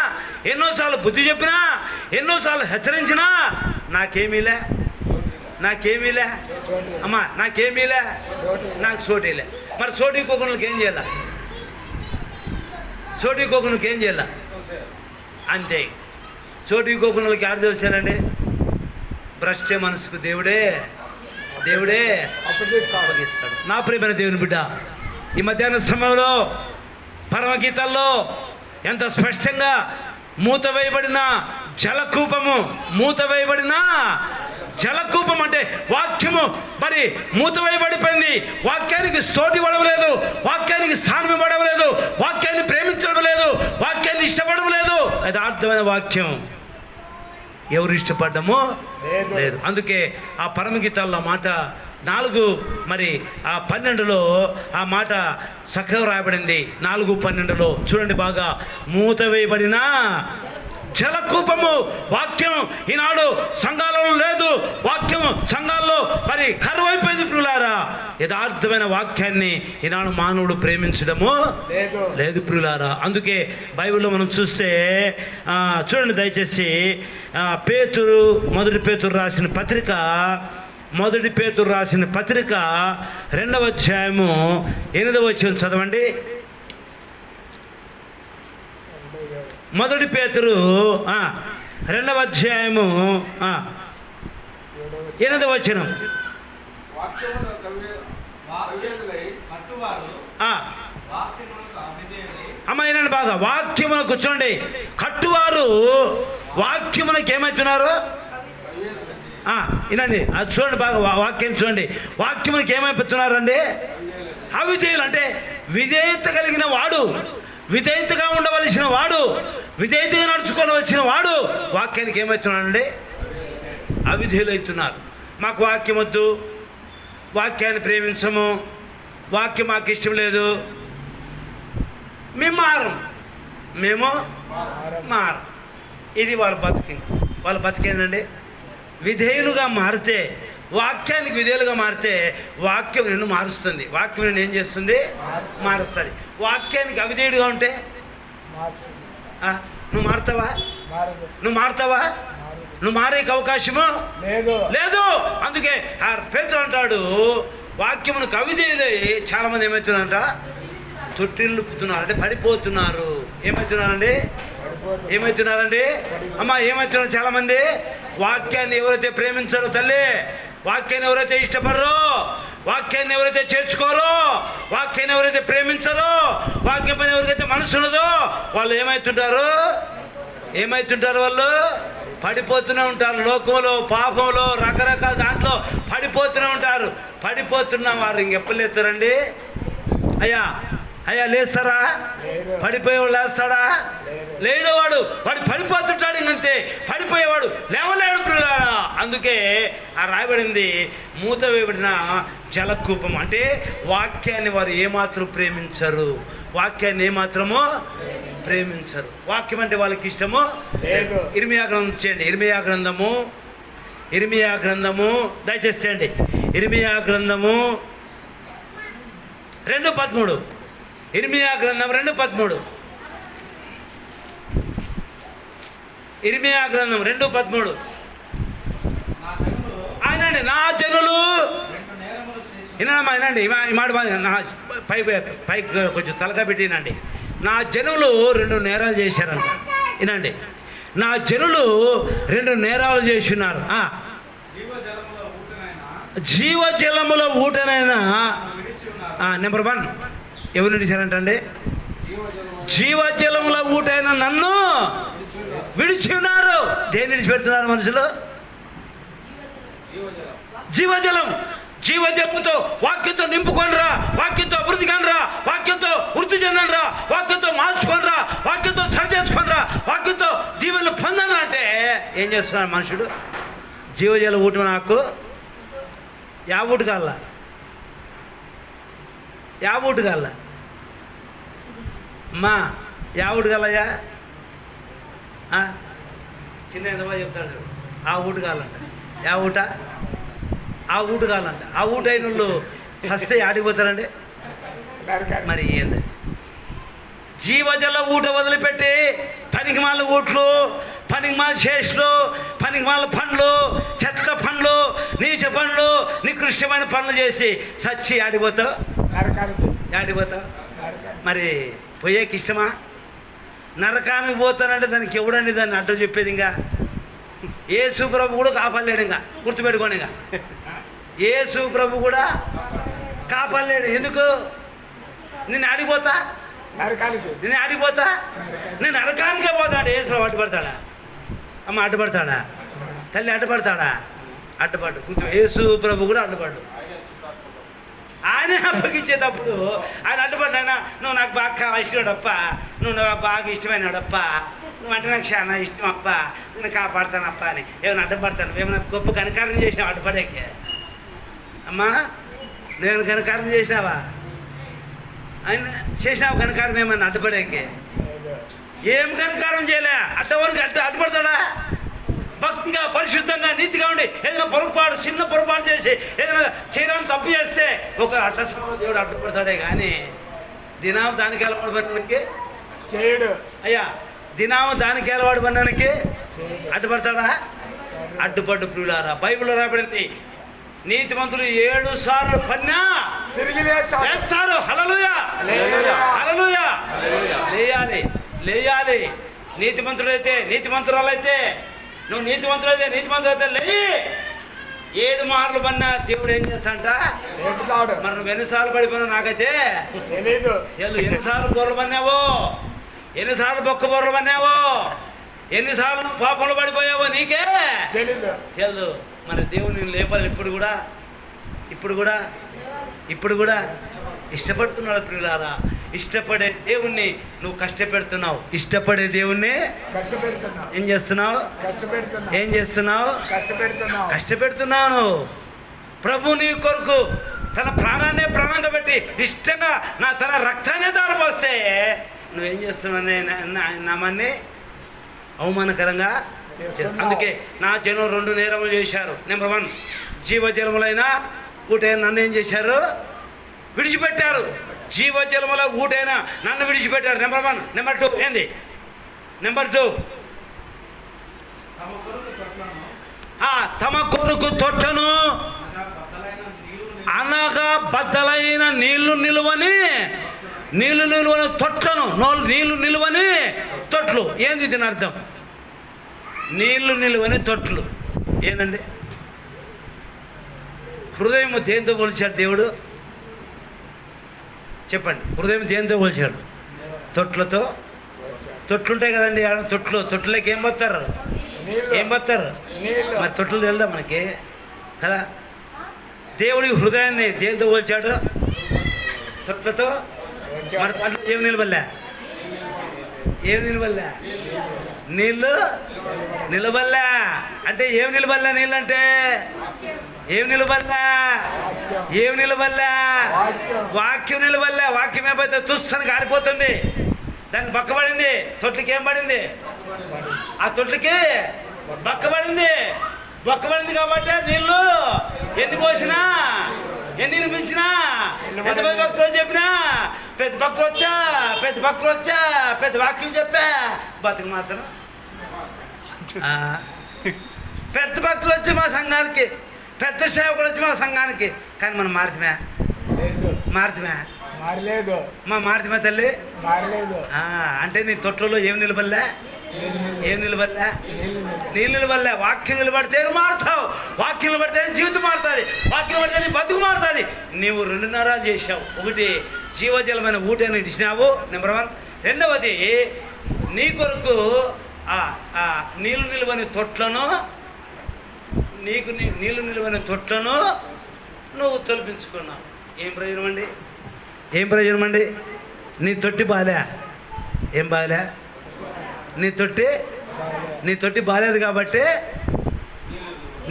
ఎన్నోసార్లు బుద్ధి చెప్పినా, ఎన్నోసార్లు హెచ్చరించినా నాకేమీలే అమ్మా, నాకేమీలే, నాకు చోటీలే. మరి చోటీకోకులకి ఏం చేయాల? చోటీకోకులకి ఏం చేయాల? అంతే. చోటీకోకులకి ఆడ వచ్చారండి. భ్రష్టే మనసుకు దేవుడే అప్పగిస్తాడు. నా ప్రియమైన దేవుని బిడ్డ, ఈ మధ్యాహ్న సమయంలో పరమగీతాల్లో ఎంత స్పష్టంగా మూతవేయబడిన జలకూపం అంటే వాక్యము మరి మూతవేయబడిపోయింది. వాక్యానికి స్తోటి ఇవ్వడం లేదు, వాక్యానికి స్థానం ఇవ్వడం లేదు, వాక్యాన్ని ప్రేమించడం లేదు, వాక్యాన్ని ఇష్టపడడం లేదు. యథార్థమైన వాక్యం ఎవరు ఇష్టపడ్డమో లేదు. అందుకే ఆ పరమగీతాల్లో మాట 4 మరి ఆ 12లో ఆ మాట చక్కగా రాయబడింది. 4:12లో చూడండి బాగా. మూతవేయబడిన జలకూపము. వాక్యం ఈనాడు సంఘాలలో లేదు. వాక్యము సంఘాల్లో మరి కరువైపోయింది ప్రియులారా. యథార్థమైన వాక్యాన్ని ఈనాడు మానవుడు ప్రేమించడము లేదు ప్రియులారా. అందుకే బైబిల్లో మనం చూస్తే చూడండి దయచేసి, మొదటి పేతురు రాసిన పత్రిక 2వ అధ్యాయము 8వ వచనం చదవండి. మొదటి పేతురు 2వ అధ్యాయము 8వ వచనం. అమ్మ ఏనండి బాగా. వాక్యమును కూర్చోండి. కట్టువారు వాక్యమునకు ఏమవుతున్నారు? వినండి, అది చూడండి బాగా. వాక్యం చూడండి. వాక్యమునకు ఏమైపోతున్నారండి? అవిధేయులు. అంటే విధేయత కలిగిన వాడు, విధేయతగా ఉండవలసిన వాడు, విధేయతగా నడుచుకోవలసిన వాడు వాక్యానికి ఏమవుతున్నాడండి? అవిధేయులు అవుతున్నారు. మాకు వాక్యం వద్దు, వాక్యాన్ని ప్రేమించము, వాక్యం మాకు ఇష్టం లేదు, మేము మారం. ఇది వాళ్ళ బతికేందండి. విధేయులుగా మారితే, వాక్యానికి విధేయులుగా మారితే వాక్యం నిన్ను మారుస్తుంది. వాక్యం నిన్ను ఏం చేస్తుంది? మారుస్తుంది. వాక్యానికి అవిధేయుడుగా ఉంటే నువ్వు మారుతావా? నువ్వు మారేకి అవకాశము లేదు. అందుకే ఆ పేతురు అంటాడు, వాక్యమునకు అవిధేయులై చాలామంది ఏమవుతున్నారంట? తొట్టిల్లుపుతున్నారు. అంటే పడిపోతున్నారు. ఏమవుతున్నారండి? అమ్మా ఏమవుతున్నారు? చాలామంది వాక్యాన్ని ఎవరైతే ప్రేమించారో తల్లి, వాక్యాన్ని ఎవరైతే ఇష్టపడరో, వాక్యాన్ని ఎవరైతే చేర్చుకోరో, వాక్యాన్ని ఎవరైతే ప్రేమించరో, వాక్యం పైన ఎవరికైతే మనసు ఉన్నదో వాళ్ళు ఏమవుతుంటారు? వాళ్ళు పడిపోతూనే ఉంటారు. లోకంలో, పాపంలో, రకరకాల దాంట్లో పడిపోతూనే ఉంటారు. పడిపోతున్న వారు ఇంకెప్పుడు లేస్తారండి? అయ్యా లేస్తారా? పడిపోయేవాడు లేస్తాడా? లేడు. వాడు పడిపోతుంటాడు. ఇంకంతే. పడిపోయేవాడు లేవలేడు ప్రియులారా. అందుకే ఆ రాయబడింది మూత వేయబడిన జలకూపం. అంటే వాక్యాన్ని వారు ఏమాత్రం ప్రేమించరు. వాక్యం అంటే వాళ్ళకి ఇష్టము లేదు. ఇర్మియా గ్రంథం చేయండి. ఇర్మియా గ్రంథము దయచేసి చేయండి. ఇర్మియా గ్రంథము 2:13. ఇర్మియా గ్రంథం 2:13. ఇర్మియా గ్రంథం 2:13. ఆయనండి నా జనులు వినండి. ఈ మాట పై కొంచెం తలకా పెట్టినండి. నా జనులు 2 నేరాలు చేశారంట. వినండి, నా జనులు 2 నేరాలు చేస్తున్నారు. జీవజలముల ఊటనైనా నెంబర్ 1 ఎవరు విడిచారంటండి? జీవజలముల ఊటైన నన్ను విడిచి ఉన్నారు. దేన్ని విడిచిపెడుతున్నారు మనుషులు? జీవజలంతో వాక్యంతో నింపుకొనిరా, వాక్యంతో అభివృద్ధి కానిరా, వాక్యంతో వృద్ధి చెందనరా, వాక్యంతో మార్చుకొనిరా, వాక్యంతో సరి చేసుకొనిరా, వాక్యంతో దీవెనలు పొందనరా అంటే ఏం చేస్తున్నారు మనుషుడు? జీవజల ఊట నాకు ఊటు కాల అమ్మా, ఊటు కాలయ్యా చిన్న ఎంత బాగా చెప్తాడు. ఆ ఊటు కాలంట. ఊట ఆ ఊటు కావాలంట. ఆ ఊటు అయిన వాళ్ళు సస్తే ఆడిపోతారండి. మరి ఏంది జీవజల ఊట వదిలిపెట్టి పనికిమాల ఊట్లు, పనికిమాల శేషులు, పనికిమాల పండ్లు, చెత్త పండ్లు, నీచ పండ్లు, నికృష్టమైన పనులు చేసి సచ్చి ఆడిపోతావు. మరి పోయేకి ఇష్టమా? నరకానికి పోతానంటే దానికి ఎవడండి దాన్ని అడ్డు చెప్పేది? ఇంకా యేసు ప్రభు కూడా కాపాడలేడు. ఇంకా గుర్తుపెట్టుకోండి, ఇంకా యేసు ప్రభు కూడా కాపాడలేడు. ఎందుకు? నేను ఆడిపోతా, నేను ఆడిపోతా, నేను నరకానికే పోతా అంటే యేసు ప్రభు అడ్డుపడతాడా? అమ్మ అడ్డుపడతాడా? తల్లి అడ్డుపడతాడా? అడ్డుపడ్డు. కొంచెం యేసు ప్రభు కూడా అడ్డుపడ్డు. ఆయన అప్పగించేటప్పుడు ఆయన అడ్డుపడ్డా, నువ్వు నాకు బాగా ఇష్టడప్ప, నువ్వు నాకు బాగా ఇష్టమైనడప్ప, నువ్వు అంటే నాకు చాలా ఇష్టం అప్ప, నేను కాపాడుతానప్ప అని ఏమైనా అడ్డుపడతాను? ఏమైనా గొప్ప కనకారం చేసినావు అడ్డుపడేకే? అమ్మా నేను కనకారం చేసినావా? ఆయన చేసినావు కనకారం ఏమన్నా అడ్డుపడేకే? ఏం కనకారం చేయలే. అడ్డవరకు అడ్డుపడతాడా? భక్తిగా పరిశుద్ధంగా నీతిగా ఉండి ఏదైనా పొరపాటు, చిన్న పొరపాటు చేసి ఏదైనా చేయడానికి తప్పు చేస్తే ఒక అడ్డసమ దేవుడు అడ్డుపడతాడే కానీ దినాము దానికి అలవాటు పడినానికి చేయడు. అయ్యా దినాము దానికి అలవాటు పడినానికి అడ్డుపడతాడా? అడ్డుపడ్డు. ప్రియులారా, బైబిల్లో రాబడింది నీతిమంతులు 7 సార్లు పన్నా తిరిగి లేస్తారు. హల్లెలూయా, హల్లెలూయా. లేయాలి, లేయాలి. నీతిమంతుడైతే, నీతిమంతురాలైతే, నువ్వు నీతిమంతుడైతే, నీతిమంతుడైతే లేయి. 7 మార్లు పన్నా దేవుడు ఏం చేస్తాడంట? మరి నువ్వు ఎన్నిసార్లు పడిపోయినావు నాకైతే తెలీదు. ఎన్నిసార్లు బొర్రలు పన్నావో, ఎన్నిసార్లు బొక్క బొర్రలు పన్నావో, ఎన్నిసార్లు పాపంలో పడిపోయావో నీకే తెలీదు. మరి దేవుడు నేను లేపాలి. ఇప్పుడు కూడా ఇష్టపడుతున్నాడు. ప్రియులారా, ఇష్టపడే దేవుణ్ణి నువ్వు కష్టపెడుతున్నావు. ఇష్టపడే దేవుణ్ణి ఏం చేస్తున్నావు? ఏం చేస్తున్నావు? కష్టపెడుతున్నావు. ప్రభు నీ కొరకు తన ప్రాణాన్నే ప్రాణంగా పెట్టి ఇష్టంగా తన రక్తాన్నే దారిపోస్తే నువ్వేం చేస్తున్నావు? నామాన్ని అవమానకరంగా. అందుకే నా జనం 2 నేరములు చేశారు. నెంబర్ 1 జీవజలములైన ఊటైన నన్ను ఏం చేశారు? విడిచిపెట్టారు. జీవజలముల ఊటైన నన్ను విడిచిపెట్టారు. నెంబర్ 1. నెంబర్ 2 ఏంది? నెంబర్ 2 తమ కొరకు తొట్టను అనగా బద్దలైన నీళ్లు నిలువని తొట్లను, నీళ్లు నిలువని తొట్లు. ఏంది దీని అర్థం? నీళ్లు నిలువని తొట్లు ఏందండి? హృదయం దేంతో పోల్చాడు దేవుడు? చెప్పండి. హృదయం దేంతో పోల్చాడు? తొట్లతో. తొట్లుంటాయి కదండి తొట్లకి ఏం పోతారు? మరి తొట్లు తెలుదా మనకి కదా? దేవుడి హృదయాన్ని దేంతో పోల్చాడు? తొట్లతో. మరి దాంట్లో ఏం నిలబడలే? నీళ్ళు నిలబడలే. అంటే ఏం నిలబడలే? నీళ్ళు అంటే ఏం నిలబడలే? వాక్యం నిలబడలే. వాక్యం ఏమైతే తుస్సని కారిపోతుంది, దానికి బక్కబడింది. తొట్లకి ఏం పడింది? ఆ తొట్లకి బక్కబడింది కాబట్టి నీళ్ళు ఎన్ని పోసినా, ఎన్ని వినిపించినా, ఎంతమంది భక్తులు చెప్పినా, పెద్ద భక్తులు వచ్చా పెద్ద వాక్యం చెప్పా బతుకు మాత్రం. పెద్ద భక్తులు వచ్చి మా సంఘానికి, పెద్ద సేవకులు వచ్చి మా సంఘానికి, కానీ మనం మారుతుమే మారుతుమే తల్లి. అంటే నీ తొట్లలో ఏం నిలబడలే? నీళ్ళు నిలబడలే. వాక్యం నిలబడితే నువ్వు మారుతావు. వాక్యం నిలబడితే జీవితం మారుతుంది. వాక్యం నిలబడితే నీ బతుకు మారుతుంది. నీవు 2 నరాలు చేసావు. 1 జీవజలమైన ఊటని ఇచ్చినావు. నెంబర్ 1. 2వది నీ కొరకు నీళ్ళు నిలువని తొట్లను, నీళ్ళు నిలువని తొట్లను నువ్వు తొలపించుకున్నావు. ఏం ప్రయోజనం అండి? నీ తొట్టి బాలే. ఏం బాలే? నీ తొట్టి బాలేదు కాబట్టి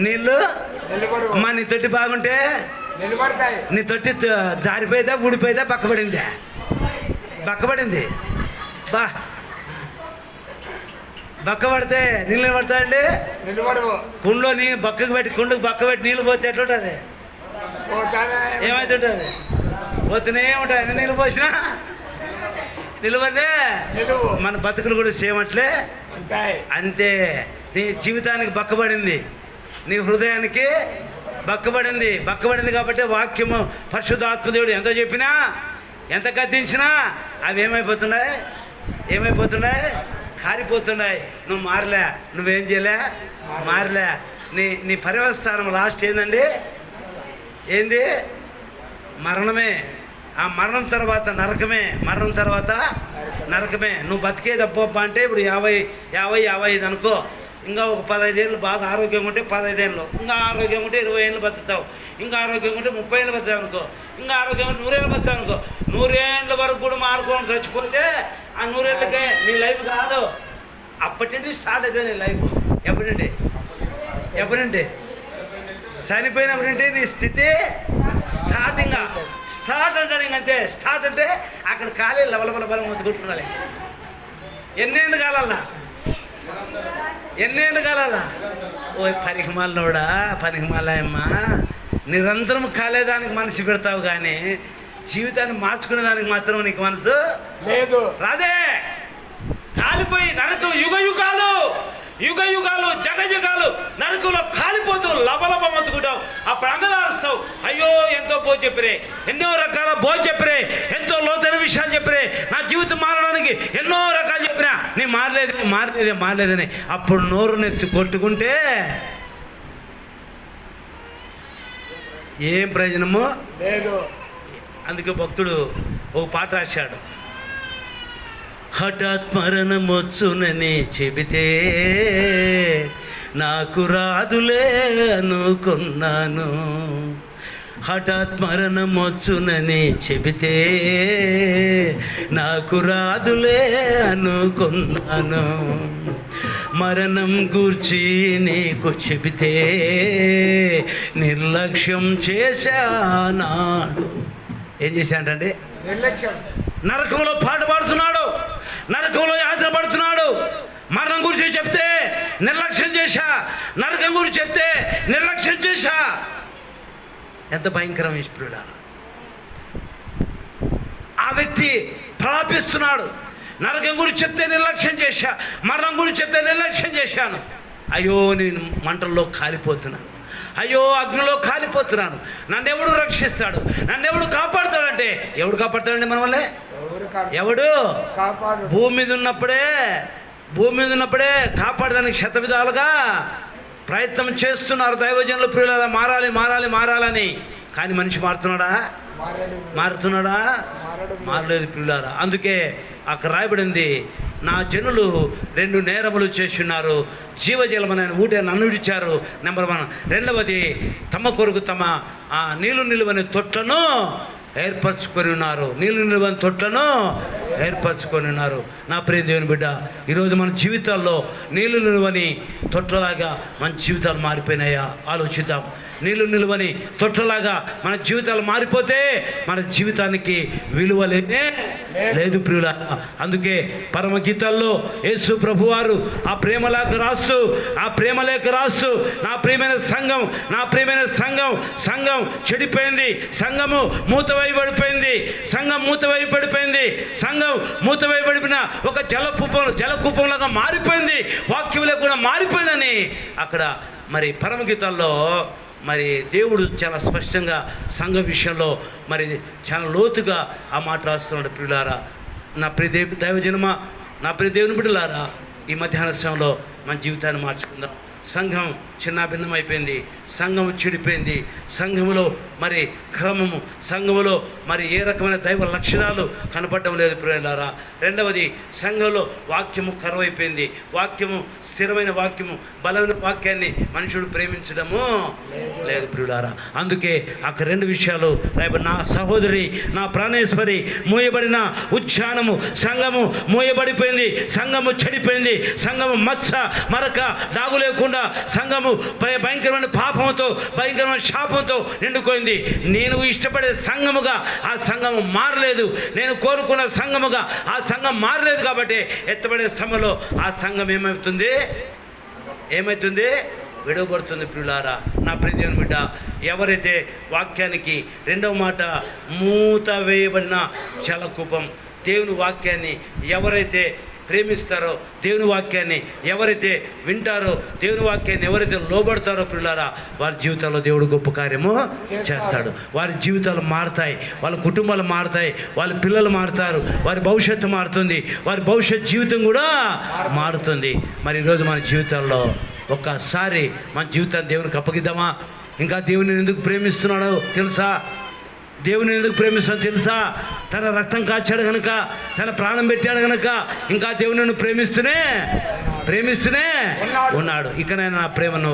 నీళ్ళు అమ్మా. నీ తొట్టి బాగుంటే నీ తొట్టి జారిపోయితే, ఊడిపోయితే, బక్కబడింది. బక్క పడితే నీళ్ళు పడతాయండి. నిలబడవు. కుండలో నీళ్ళు బక్కకు పెట్టి కుండకు బక్క పెట్టి నీళ్ళు పోతే ఎట్లుంటుంది? ఏమైతుంటుంది? పోతూనే ఉంటాయి. ఎన్ని నీళ్ళు పోసినా నిలవనే. మన బతుకులు కూడా సేమ్ అట్లే ఉంటాయి. అంతే. నీ జీవితానికి బక్కబడింది, నీ హృదయానికి బక్కబడింది కాబట్టి వాక్యము పరిశుద్ధాత్మదేవుడు ఎంత చెప్పినా ఎంత గద్దించినా అవి ఏమైపోతున్నాయి? కారిపోతున్నాయి. నువ్వు మారలే, నువ్వేం చేయలే, మారలే. నీ పర్యవస్థానం లాస్ట్ ఏందండి? ఏంది? మరణమే. ఆ మరణం తర్వాత నరకమే. నువ్వు బతికేది అబ్బబ్బా అంటే ఇప్పుడు 50 అనుకో. ఇంకా ఒక 15 ఏళ్ళు బాగా ఆరోగ్యంగా ఉంటే 15 ఏళ్ళు, ఇంకా ఆరోగ్యంగా ఉంటే 20 ఏళ్ళు బతుకుతావు, ఇంకా ఆరోగ్యంగా ఉంటే 30 ఏళ్ళు బతుకుతావు అనుకో, ఇంకా ఆరోగ్యంగా ఉంటే 100 ఏళ్ళు బతుకుతావు అనుకో. 100 ఏళ్ళ వరకు కూడా మారుకోని చచ్చిపోతే ఆ 100 ఏళ్ళకే నీ లైఫ్ కాదు. అప్పటి నుండి స్టార్ట్ అవుతుంది నీ లైఫ్. ఎప్పుడంటే చనిపోయినప్పుడు నుండి నీ స్థితి స్టార్ట్ అంటాడు. ఇంకంటే స్టార్ట్ అంటే అక్కడ ఖాళీ లవలబల బలం మొత్తుకుంటున్నాలి. ఎన్నేళ్ళు కాలాలా? ఓ పనికిమాలయమ్మ, నిరంతరం కాలేదానికి మనసు పెడతావు కానీ జీవితాన్ని మార్చుకునే దానికి మాత్రం నీకు మనసు లేదు. రాదే. కాలిపోయి నరకం యుగయుగాలు జగజగాలు నరకంలో కాలిపోతూ లబలబ మొత్తుకుంటావు. అప్పుడు అందరూ అయ్యో ఎంతో చెప్పిరే, ఎన్నో రకాల చెప్పిరే, ఎంతో లోతైన విషయాలు చెప్పిరే, నా జీవితం మారడానికి ఎన్నో రకాలు చెప్పినా నీ మారలేదని అప్పుడు నోరు నెత్తి కొట్టుకుంటే ఏం ప్రయోజనము లేదు. అందుకే భక్తుడు ఒక పాట రాశాడు. హఠాత్ మరణమొచ్చునని చెబితే నాకు రాదులే అనుకున్నాను. హఠాత్ మరణమొచ్చునని చెబితే నాకు రాదులే అనుకున్నాను. మరణం గూర్చి నీకు చెబితే నిర్లక్ష్యం చేశానాడు. ఏం చేశాడంటే నిర్లక్ష్యం. నరకంలో పాట పాడుతున్నాడు, నరకంలో యాత్ర పడుతున్నాడు. మరణం గురించి చెప్తే నిర్లక్ష్యం చేశా, నరకం గురించి చెప్తే నిర్లక్ష్యం చేశా. ఎంత భయంకరం ఈశ్వరుడా! ఆ వ్యక్తి ప్రలాపిస్తున్నాడు. నరకం గురించి చెప్తే నిర్లక్ష్యం చేశా, మరణం గురించి చెప్తే నిర్లక్ష్యం చేశాను. అయ్యో నేను మంటల్లో కాలిపోతున్నాను, అయ్యో అగ్నిలో కాలిపోతున్నాను, నన్ను ఎవడు రక్షిస్తాడు, నన్ను ఎవడు కాపాడుతాడంటే ఎవడు కాపాడుతాడండి మన వల్లే? ఎవడు? భూమి మీద ఉన్నప్పుడే కాపాడడానికి శతవిధాలుగా ప్రయత్నం చేస్తున్నారు దైవజనులు, ప్రియులారా. మారాలని. కానీ మనిషి మారుతున్నాడా? మారలేదు ప్రియులారా. అందుకే అక్కడ రాయబడింది, నా జనులు 2 నేరములు చేస్తున్నారు, జీవజలమనైన ఊటే నన్ను విడిచారు. నెంబర్ 1. రెండవది, తమ కొరకు తమ నీళ్లు నిలువని తొట్లను ఏర్పరచుకొని ఉన్నారు. నా ప్రియ దేవుని బిడ్డ, ఈరోజు మన జీవితాల్లో నీళ్లు నిలువని తొట్లలాగా మన జీవితాలు మారిపోయినాయా? ఆలోచిద్దాం. నీళ్లు నిలువని తొట్లలాగా మన జీవితాలు మారిపోతే మన జీవితానికి విలువ లేదు ప్రియుల. అందుకే పరమగీతాల్లో యేసు ప్రభువారు ఆ ప్రేమలేఖ రాస్తూ నా ప్రియమైన సంఘం చెడిపోయింది, సంఘము మూతవేయబడిపోయింది, సంఘం మూతవేయబడిన ఒక జలకూపంలాగా మారిపోయింది, వాక్యం లేకుండా మారిపోయిందని అక్కడ మరి పరమగీతాల్లో మరి దేవుడు చాలా స్పష్టంగా సంఘ విషయంలో మరి చాలా లోతుగా ఆ మాట రాస్తున్నాడు. ప్రియులారా, నా ప్రియ దైవజనమ, నా ప్రియ దేవుని బిడ్డలారా, ఈ మధ్యాహ్న సమయంలో మన జీవితాన్ని మార్చుకుందాం. సంఘం చిన్నాభిన్నమైపోయింది, సంఘం చెడిపోయింది, సంఘములో మరి క్రమము, సంఘములో మరి ఏ రకమైన దైవ లక్షణాలు కనపడడం లేదు ప్రియులారా. రెండవది, సంఘంలో వాక్యము కరువైపోయింది, వాక్యము స్థిరమైన వాక్యము, బలమైన వాక్యాన్ని మనుషుడు ప్రేమించడము లేదు ప్రియులారా. అందుకే అక్కడ 2 విషయాలు, నా సహోదరి, నా ప్రాణేశ్వరి, మూయబడిన ఉద్యానము, సంఘము మూయబడిపోయింది, సంఘము చెడిపోయింది, సంఘము మచ్చ మరక దాగు లేకుండా సంఘము భయంకరమైన పాపంతో భయంకరమైన శాపంతో నిండుకోయింది. నేను ఇష్టపడే సంఘముగా ఆ సంఘము మారలేదు, నేను కోరుకున్న సంఘముగా ఆ సంఘం మారలేదు. కాబట్టి ఎత్తబడే సమయంలో ఆ సంఘం ఏమవుతుంది? విడవబడుతుంది. ప్రియులారా, నా ప్రియ దేవుని బిడ్డ, ఎవరైతే వాక్యానికి రెండవ మాట మూత వేయబడిన జలకూపం, దేవుని వాక్యాన్ని ఎవరైతే ప్రేమిస్తారో, దేవుని వాక్యాన్ని ఎవరైతే వింటారో, దేవుని వాక్యాన్ని ఎవరైతే లోబడతారో ప్రియులారా, వారి జీవితాల్లో దేవుడు గొప్ప కార్యము చేస్తాడు. వారి జీవితాలు మారుతాయి, వాళ్ళ కుటుంబాలు మారుతాయి, వాళ్ళ పిల్లలు మారుతారు, వారి భవిష్యత్తు మారుతుంది, వారి భవిష్యత్ జీవితం కూడా మారుతుంది. మరి ఈరోజు మన జీవితాల్లో ఒక్కసారి మన జీవితాన్ని దేవునికి అప్పగిద్దామా? ఇంకా దేవుని ఎందుకు ప్రేమిస్తున్నాడో తెలుసా? దేవుని ఎందుకు ప్రేమిస్తాడో తెలుసా? తన రక్తం కాచాడు కనుక, తన ప్రాణం పెట్టాడు కనుక ఇంకా దేవుని ప్రేమిస్తూనే ఉన్నాడు. ఇకనైనా నా ప్రేమను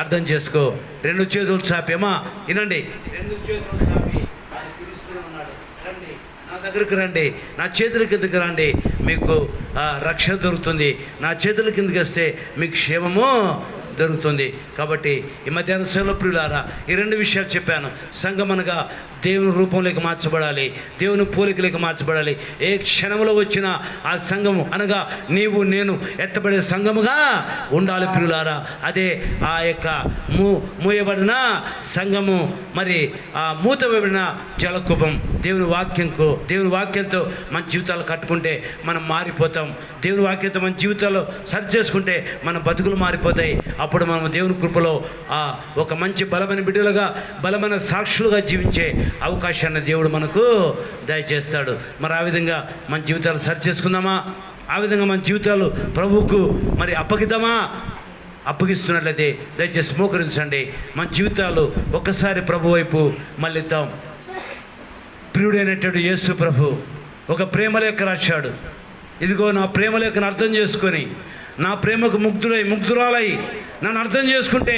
అర్థం చేసుకో. రెండు చేతులు చాపేమా, వినండి, రెండు చేతులు చాపి ఆయన పిలుస్తూనే ఉన్నాడు. రండి, నా దగ్గరికి రండి, నా చేతుల కిందకి రండి, మీకు రక్షణ దొరుకుతుంది. నా చేతుల కిందకి వస్తే మీకు క్షేమము దొరుకుతుంది. కాబట్టి ఈ మధ్యాహ్న సేవలో ప్రియులారా, ఈ రెండు విషయాలు చెప్పాను. సంఘం అనగా దేవుని రూపంలోకి మార్చబడాలి, దేవుని పోలికలోకి మార్చబడాలి. ఏ క్షణంలో వచ్చినా ఆ సంఘము అనగా నీవు నేను ఎత్తబడే సంఘముగా ఉండాలి ప్రియులారా. అదే ఆ యొక్క మూయబడిన సంఘము, మరి ఆ మూత వేయబడిన జలకూపం. దేవుని వాక్యంతో మన జీవితాలు కట్టుకుంటే మనం మారిపోతాం. దేవుని వాక్యంతో మన జీవితాల్లో సరి చేసుకుంటే మన బతుకులు మారిపోతాయి. అప్పుడు మనం దేవుని కృపలో ఒక మంచి బలమైన బిడ్డలుగా, బలమైన సాక్షులుగా జీవించే అవకాశాన్ని దేవుడు మనకు దయచేస్తాడు. మరి ఆ విధంగా మన జీవితాలు సరి చేసుకుందామా? ఆ విధంగా మన జీవితాలు ప్రభువుకు మరి అప్పగిస్తున్నట్లయితే దయచేసి మోకరించండి. మన జీవితాలు ఒక్కసారి ప్రభు వైపు మళ్ళిద్దాం. ప్రియుడైనటువంటి యేసు ప్రభు ఒక ప్రేమలేఖ రాశాడు. ఇదిగో నా ప్రేమలేఖను అర్థం చేసుకొని, నా ప్రేమకు ముగ్ధురాలై నన్ను అర్థం చేసుకుంటే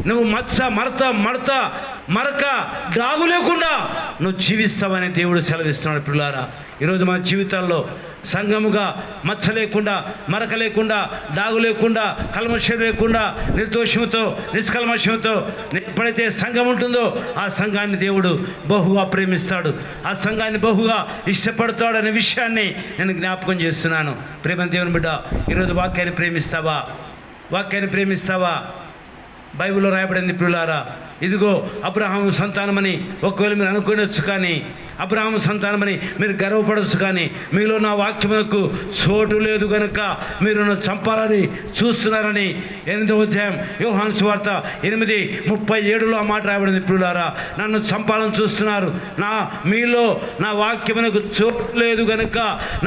నువ్వు మరక డాగు లేకుండా నువ్వు జీవిస్తావని దేవుడు సెలవిస్తున్నాడు. పిల్లారా, ఈరోజు మన జీవితాల్లో సంఘముగా మచ్చ లేకుండా, మరక లేకుండా, డాగు లేకుండా, కల్మషం లేకుండా, నిర్దోషంతో నిష్కల్మషంతో ఎప్పుడైతే సంఘం ఉంటుందో ఆ సంఘాన్ని దేవుడు బహుగా ప్రేమిస్తాడు, ఆ సంఘాన్ని బహుగా ఇష్టపడతాడు అనే విషయాన్ని నేను జ్ఞాపకం చేస్తున్నాను. ప్రేమ దేవుని బిడ్డ, ఈరోజు వాక్యాన్ని ప్రేమిస్తావా? బైబిల్లో రాయబడింది ప్రియులారా, ఇదిగో అబ్రహాము సంతానమని ఒకవేళ మీరు అనుకోవచ్చు, కానీ అబ్రహాము సంతానమని మీరు గర్వపడవచ్చు, కానీ మీలో నా వాక్యమునకు చోటు లేదు కనుక మీరు నన్ను చంపాలని చూస్తున్నారని 8వ అధ్యాయం యోహాను సువార్త 8:37 ఆ మాట రాయబడింది. ప్రియులారా, నన్ను చంపాలని చూస్తున్నారు, మీలో నా వాక్యమునకు చోటు లేదు కనుక,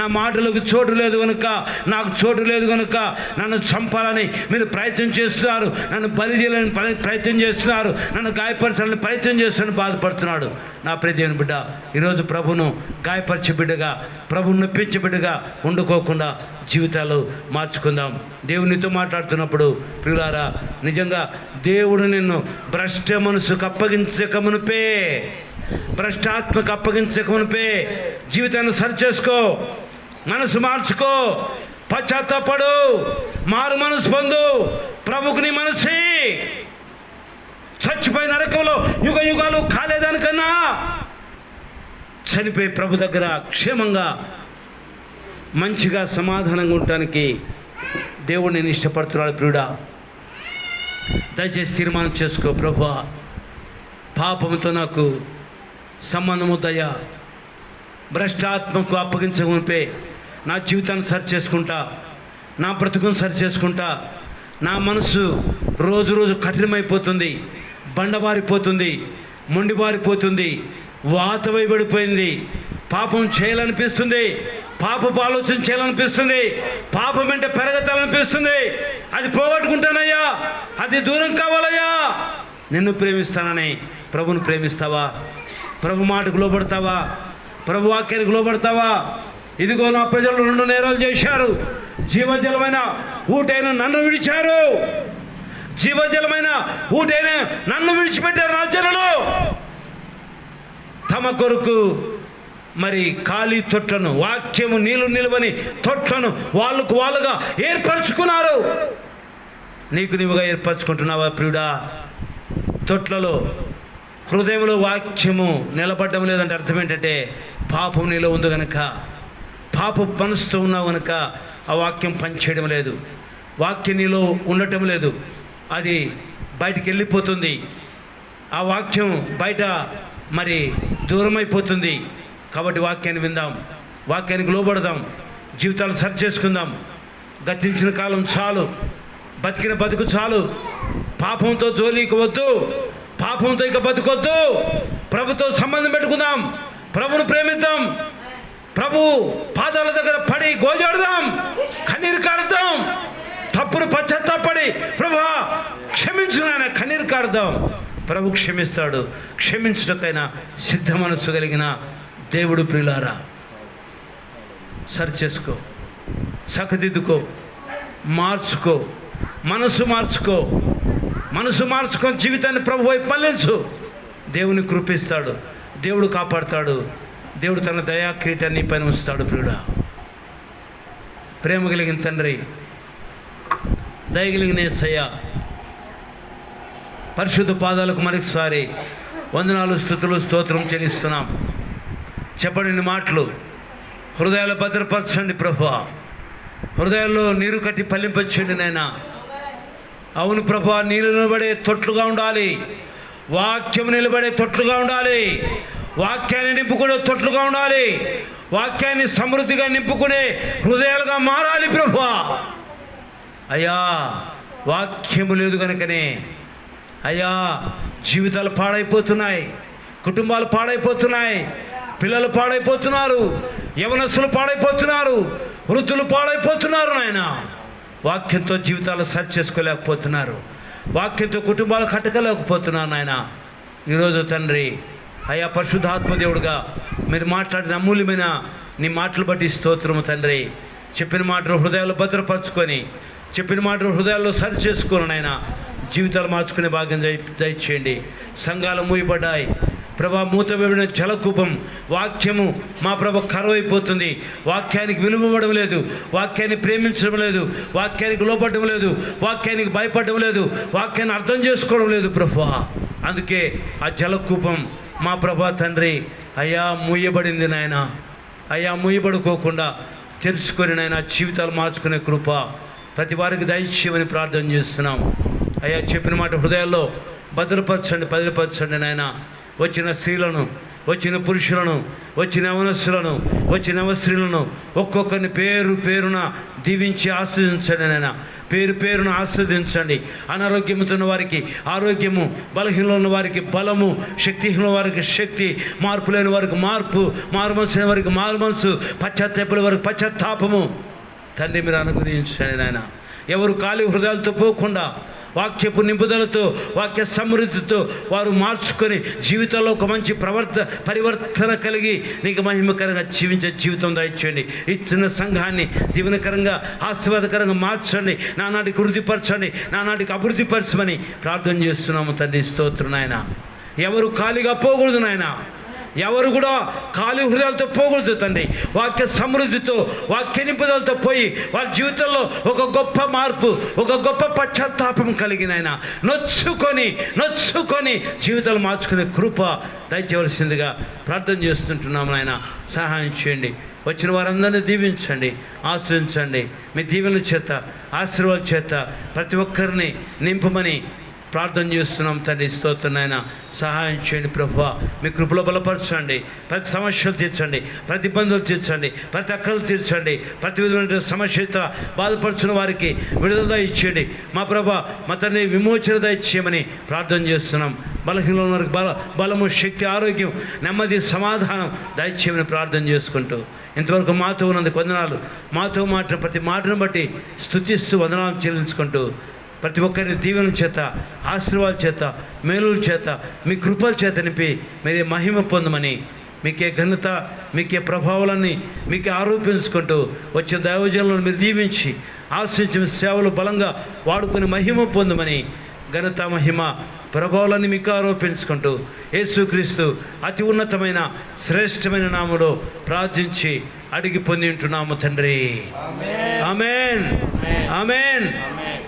నా మాటలకు చోటు లేదు కనుక, నాకు చోటు లేదు కనుక నన్ను చంపాలని మీరు ప్రయత్నం చేస్తున్నారు, నన్ను బలి చేయాలని ప్రయత్నం చేస్తున్నారు, నన్ను గాయపరచాలని ప్రయత్నం చేస్తున్న బాధపడుతున్నాడు. నా ప్రియ దేవుని బిడ్డ, ఈరోజు ప్రభును గాయపరిచే బిడ్డగా, ప్రభును నొప్పించే బిడ్డగా ఉండుకోకుండా జీవితాలు మార్చుకుందాం. దేవునితో మాట్లాడుతున్నప్పుడు ప్రియులారా, నిజంగా దేవుడు నిన్ను భ్రష్ట మనసుకు అప్పగించకమునిపే, భ్రష్టాత్మకు అప్పగించకమునిపే జీవితాన్ని సరిచేసుకో, మనసు మార్చుకో, పశ్చాత్తాపడు, మారు మనసు పొందు, ప్రభుకు నీ మనసి. చచ్చిపోయిన నరకంలో యుగాలు కాలేదానికన్నా చనిపోయి ప్రభు దగ్గర క్షేమంగా మంచిగా సమాధానంగా ఉండటానికి దేవుడు నేను ఇష్టపడుతున్నాడు. ప్రియుడా, దయచేసి తీర్మానం చేసుకో, ప్రభువా పాపంతో నాకు సంబంధం వద్దయ్యా, భ్రష్టాత్మకు అప్పగించకుంపే నా జీవితాన్ని సరి చేసుకుంటా, నా బ్రతుకును సరి చేసుకుంటా. నా మనసు రోజు కఠినమైపోతుంది, బండబారిపోతుంది, మొండిబారిపోతుంది, వాతవైబడిపోయింది. పాపం చేయాలనిపిస్తుంది, పాపపు ఆలోచన చేయాలనిపిస్తుంది, పాపం వెంట పెరగతాలనిపిస్తుంది. అది పోగొట్టుకుంటానయ్యా, అది దూరం కావాలయ్యా. నిన్ను ప్రేమిస్తానని ప్రభుని ప్రేమిస్తావా? ప్రభు మాటకు లోబడతావా? ప్రభు వాక్యానికి లోబడతావా? ఇదిగో నా ప్రజలు 2 నేరాలు చేశారు, జీవజలమైన ఊటైన నన్ను విడిచారు, జీవజలమైన ఊటైన నన్ను విడిచిపెట్టారు. నా జనులు తమ కొరకు మరి ఖాళీ తొట్లను, వాక్యము నీళ్లు నిలువని తొట్లను వాళ్ళుగా ఏర్పరచుకున్నారు. నీకు నీవుగా ఏర్పరచుకుంటున్నావా ప్రియుడా? తొట్లలో హృదయంలో వాక్యము నిలబడడం లేదంటే అర్థం ఏంటంటే పాపం నీలో ఉంది కనుక, పాప మనసుతో ఉన్నావు కనుక ఆ వాక్యం పనిచేయడం లేదు, వాక్యం నీలో ఉండటం లేదు, అది బయటికి వెళ్ళిపోతుంది. ఆ వాక్యం బయట మరి దూరమైపోతుంది. కాబట్టి వాక్యాన్ని విందాం, వాక్యానికి లోబడదాం, జీవితాలు సరి చేసుకుందాం. గతించిన కాలం చాలు, బతికిన బతుకు చాలు. పాపంతో జోలికి వద్దు, పాపంతో ఇక బతుకొద్దు. ప్రభుతో సంబంధం పెట్టుకుందాం, ప్రభును ప్రేమిద్దాం, ప్రభు పాదాల దగ్గర పడి గోజాడదాం, కన్నీరు కారుదాం, తప్పును పశ్చాత్తాపడి ప్రభువా క్షమించు నాయన కన్నీరు కారుదాం. ప్రభు క్షమిస్తాడు. క్షమించుటకైనా సిద్ధ మనస్సు కలిగిన దేవుడు ప్రియులారా, సరి చేసుకో, చక్కదిద్దుకో, మార్చుకో, మనసు మార్చుకో, మనసు మార్చుకొని జీవితాన్ని ప్రభు వైపు మళ్ళించు. దేవుని కృపిస్తాడు, దేవుడు కాపాడుతాడు, దేవుడు తన దయా కిరీటాన్ని పైన ఉంచుతాడు. ప్రియుడా, ప్రేమ కలిగిన తండ్రి, దయగలిగిన యేసయ్య, పరిశుద్ధ పాదాలకు మరొకసారి వందనాలు, స్తుతులు, స్తోత్రం చెల్లిస్తున్నాం. చెప్పండి మాటలు హృదయాలు భద్రపరచండి ప్రభువా, హృదయాల్లో నీరు కట్టి పల్లింపచ్చండి నాయన. అవును ప్రభువా, నీరు నిలబడే తొట్లుగా ఉండాలి, వాక్యం నిలబడే తొట్లుగా ఉండాలి, వాక్యాన్ని నింపుకునే తొట్లుగా ఉండాలి, వాక్యాన్ని సమృద్ధిగా నింపుకునే హృదయాలుగా మారాలి ప్రభువా. అయ్యా వాక్యము లేదు కనుకనే అయ్యా జీవితాలు పాడైపోతున్నాయి, కుటుంబాలు పాడైపోతున్నాయి, పిల్లలు పాడైపోతున్నారు, యవనస్తులు పాడైపోతున్నారు, వృద్ధులు పాడైపోతున్నారు. నాయన వాక్యంతో జీవితాలు సరి చేసుకోలేకపోతున్నారు, వాక్యంతో కుటుంబాలు కట్టకలేకపోతున్నారు. నాయన ఈరోజు తండ్రి అయ్యా పరిశుద్ధాత్మ దేవుడుగా మీరు మాట్లాడిన అమూల్యమైన నీ మాటలు బట్టి స్తోత్రము తండ్రి. చెప్పిన మాటలు హృదయాల్లో భద్రపరచుకొని, చెప్పిన మాటలు హృదయాల్లో సరి చేసుకొని నాయన జీవితాలు మార్చుకునే భాగ్యం దయచేయండి. సంఘాలు మూయబడ్డాయి ప్రభా, మూతవేడిన జలకూపం, వాక్యము మా ప్రభ కరువైపోతుంది, వాక్యానికి విలువ ఇవ్వడం లేదు, వాక్యాన్ని ప్రేమించడం లేదు, వాక్యానికి లోపడడం లేదు, వాక్యానికి భయపడడం లేదు, వాక్యాన్ని అర్థం చేసుకోవడం లేదు ప్రభువా. అందుకే ఆ జలకూపం మా ప్రభా తండ్రి అయ్యా మూయబడింది నాయన. అయ్యా మూయబడుకోకుండా తెరుచుకొని నాయన జీవితాలు మార్చుకునే కృప ప్రతి వారికి దయచేయమని ప్రార్థన చేస్తున్నాం. అయ్యా చెప్పిన మాట హృదయాల్లో భద్రపరచండి నాయన. వచ్చిన స్త్రీలను, వచ్చిన పురుషులను, వచ్చిన యవనస్తులను, వచ్చిన నవస్త్రీలను ఒక్కొక్కరిని పేరు పేరున దీవించి ఆస్వాదించండి నాయన. పేరు పేరును ఆస్వాదించండి. అనారోగ్యంతో ఉన్న వారికి ఆరోగ్యము, బలహీనలో ఉన్న వారికి బలము, శక్తిహీన వారికి శక్తి, మార్పు లేని వారికి మార్పు, మారు మనసు లేని వారికి మారు మనసు, పశ్చాత్తాపల వారికి పశ్చాత్తాపము తండ్రి మీరు అనుగ్రహించండి నాయన. ఎవరు ఖాళీ హృదయాలతో పోకుండా వాక్యపు నింపుదలతో, వాక్య సమృద్ధితో వారు మార్చుకొని జీవితంలో ఒక మంచి పరివర్తన కలిగి నీకు మహిమకరంగా జీవించే జీవితం దయచేయండి. ఇచ్చిన సంఘాన్ని దీవెనకరంగా ఆశీర్వాదకరంగా మార్చండి, నానాటికి వృద్ధిపరచండి, నానాటికి అభివృద్ధిపరచమని ప్రార్థన చేస్తున్నాము తండ్రి. స్తోత్రం నాయన. ఎవరు ఖాళీగా పోకూడదు నాయన, ఎవరు కూడా ఖాళీ హృదయాలతో పోకూడదు తండ్రి. వాక్య సమృద్ధితో, వాక్య నింపుదలతో పోయి వారి జీవితంలో ఒక గొప్ప మార్పు, ఒక గొప్ప పశ్చాత్తాపం కలిగిన ఆయన నొచ్చుకొని జీవితాలు మార్చుకునే కృప దయచేయవలసిందిగా ప్రార్థన చేస్తుంటున్నాము నాయన. సహాయం చేయండి. వచ్చిన వారందరినీ దీవించండి, ఆశ్రయించండి. మీ దీవెనల చేత, ఆశీర్వాదాల చేత ప్రతి ఒక్కరిని నింపమని ప్రార్థన చేస్తున్నాం తండ్రి. స్తోత్రం నాయన. సహాయం చేయండి ప్రభువా. మీ కృపలో బలపరచండి. ప్రతి సమస్యలు తీర్చండి, ప్రతి ఇబ్బందులు తీర్చండి, ప్రతి అక్కలు తీర్చండి. ప్రతి విధమైన సమస్యతో బాధపడుచున్న వారికి విడుదల ఇచ్చేయండి మా ప్రభా. మా తండ్రి విమోచన ఇచ్చేయమని ప్రార్థన చేస్తున్నాం. బలహీనలో ఉన్న వారికి బలము, శక్తి, ఆరోగ్యం, నెమ్మది, సమాధానం దయచేయమని ప్రార్థన చేసుకుంటూ ఇంతవరకు మాతో ఉన్నందుకు వందనాలు. మాతో మాట్లాడిన ప్రతి మాటను బట్టి స్తుతిస్తూ వందనాలు చెల్లించుకుంటూ ప్రతి ఒక్కరిని దీవెన చేత, ఆశీర్వాదాల చేత, మేలుల చేత, మీ కృపల చేత నింపి మీరే మహిమ పొందమని, మీకే ఘనత, మీకే ప్రభావాలన్నీ మీకే ఆరోపించుకుంటూ వచ్చే దైవజనులను మీరు దీవించి ఆశ్రయించిన సేవలు బలంగా వాడుకొని మహిమ పొందమని, ఘనత, మహిమ, ప్రభావాలన్నీ మీకు ఆరోపించుకుంటూ యేసుక్రీస్తు అతి ఉన్నతమైన శ్రేష్టమైన నామములో ప్రార్థించి అడిగి పొంది ఉంటున్నాము తండ్రి. ఆమేన్, ఆమేన్.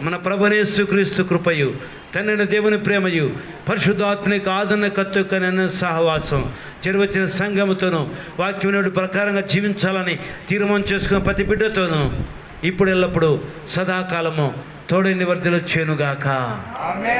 మన ప్రభువైన యేసుక్రీస్తు కృపయు, తండ్రి దేవుని ప్రేమయు, పరిశుద్ధాత్మనిక ఆదరణ కత్తుకనైన సహవాసం, చెరువచ్చిన సంఘముతోనూ, వాక్యం ప్రకారంగా జీవించాలని తీర్మానం చేసుకున్న ప్రతి బిడ్డతోనూ ఇప్పుడు ఎల్లప్పుడూ సదాకాలము తోడైన వర్ధిల్లుచునుగాక. ఆమేన్.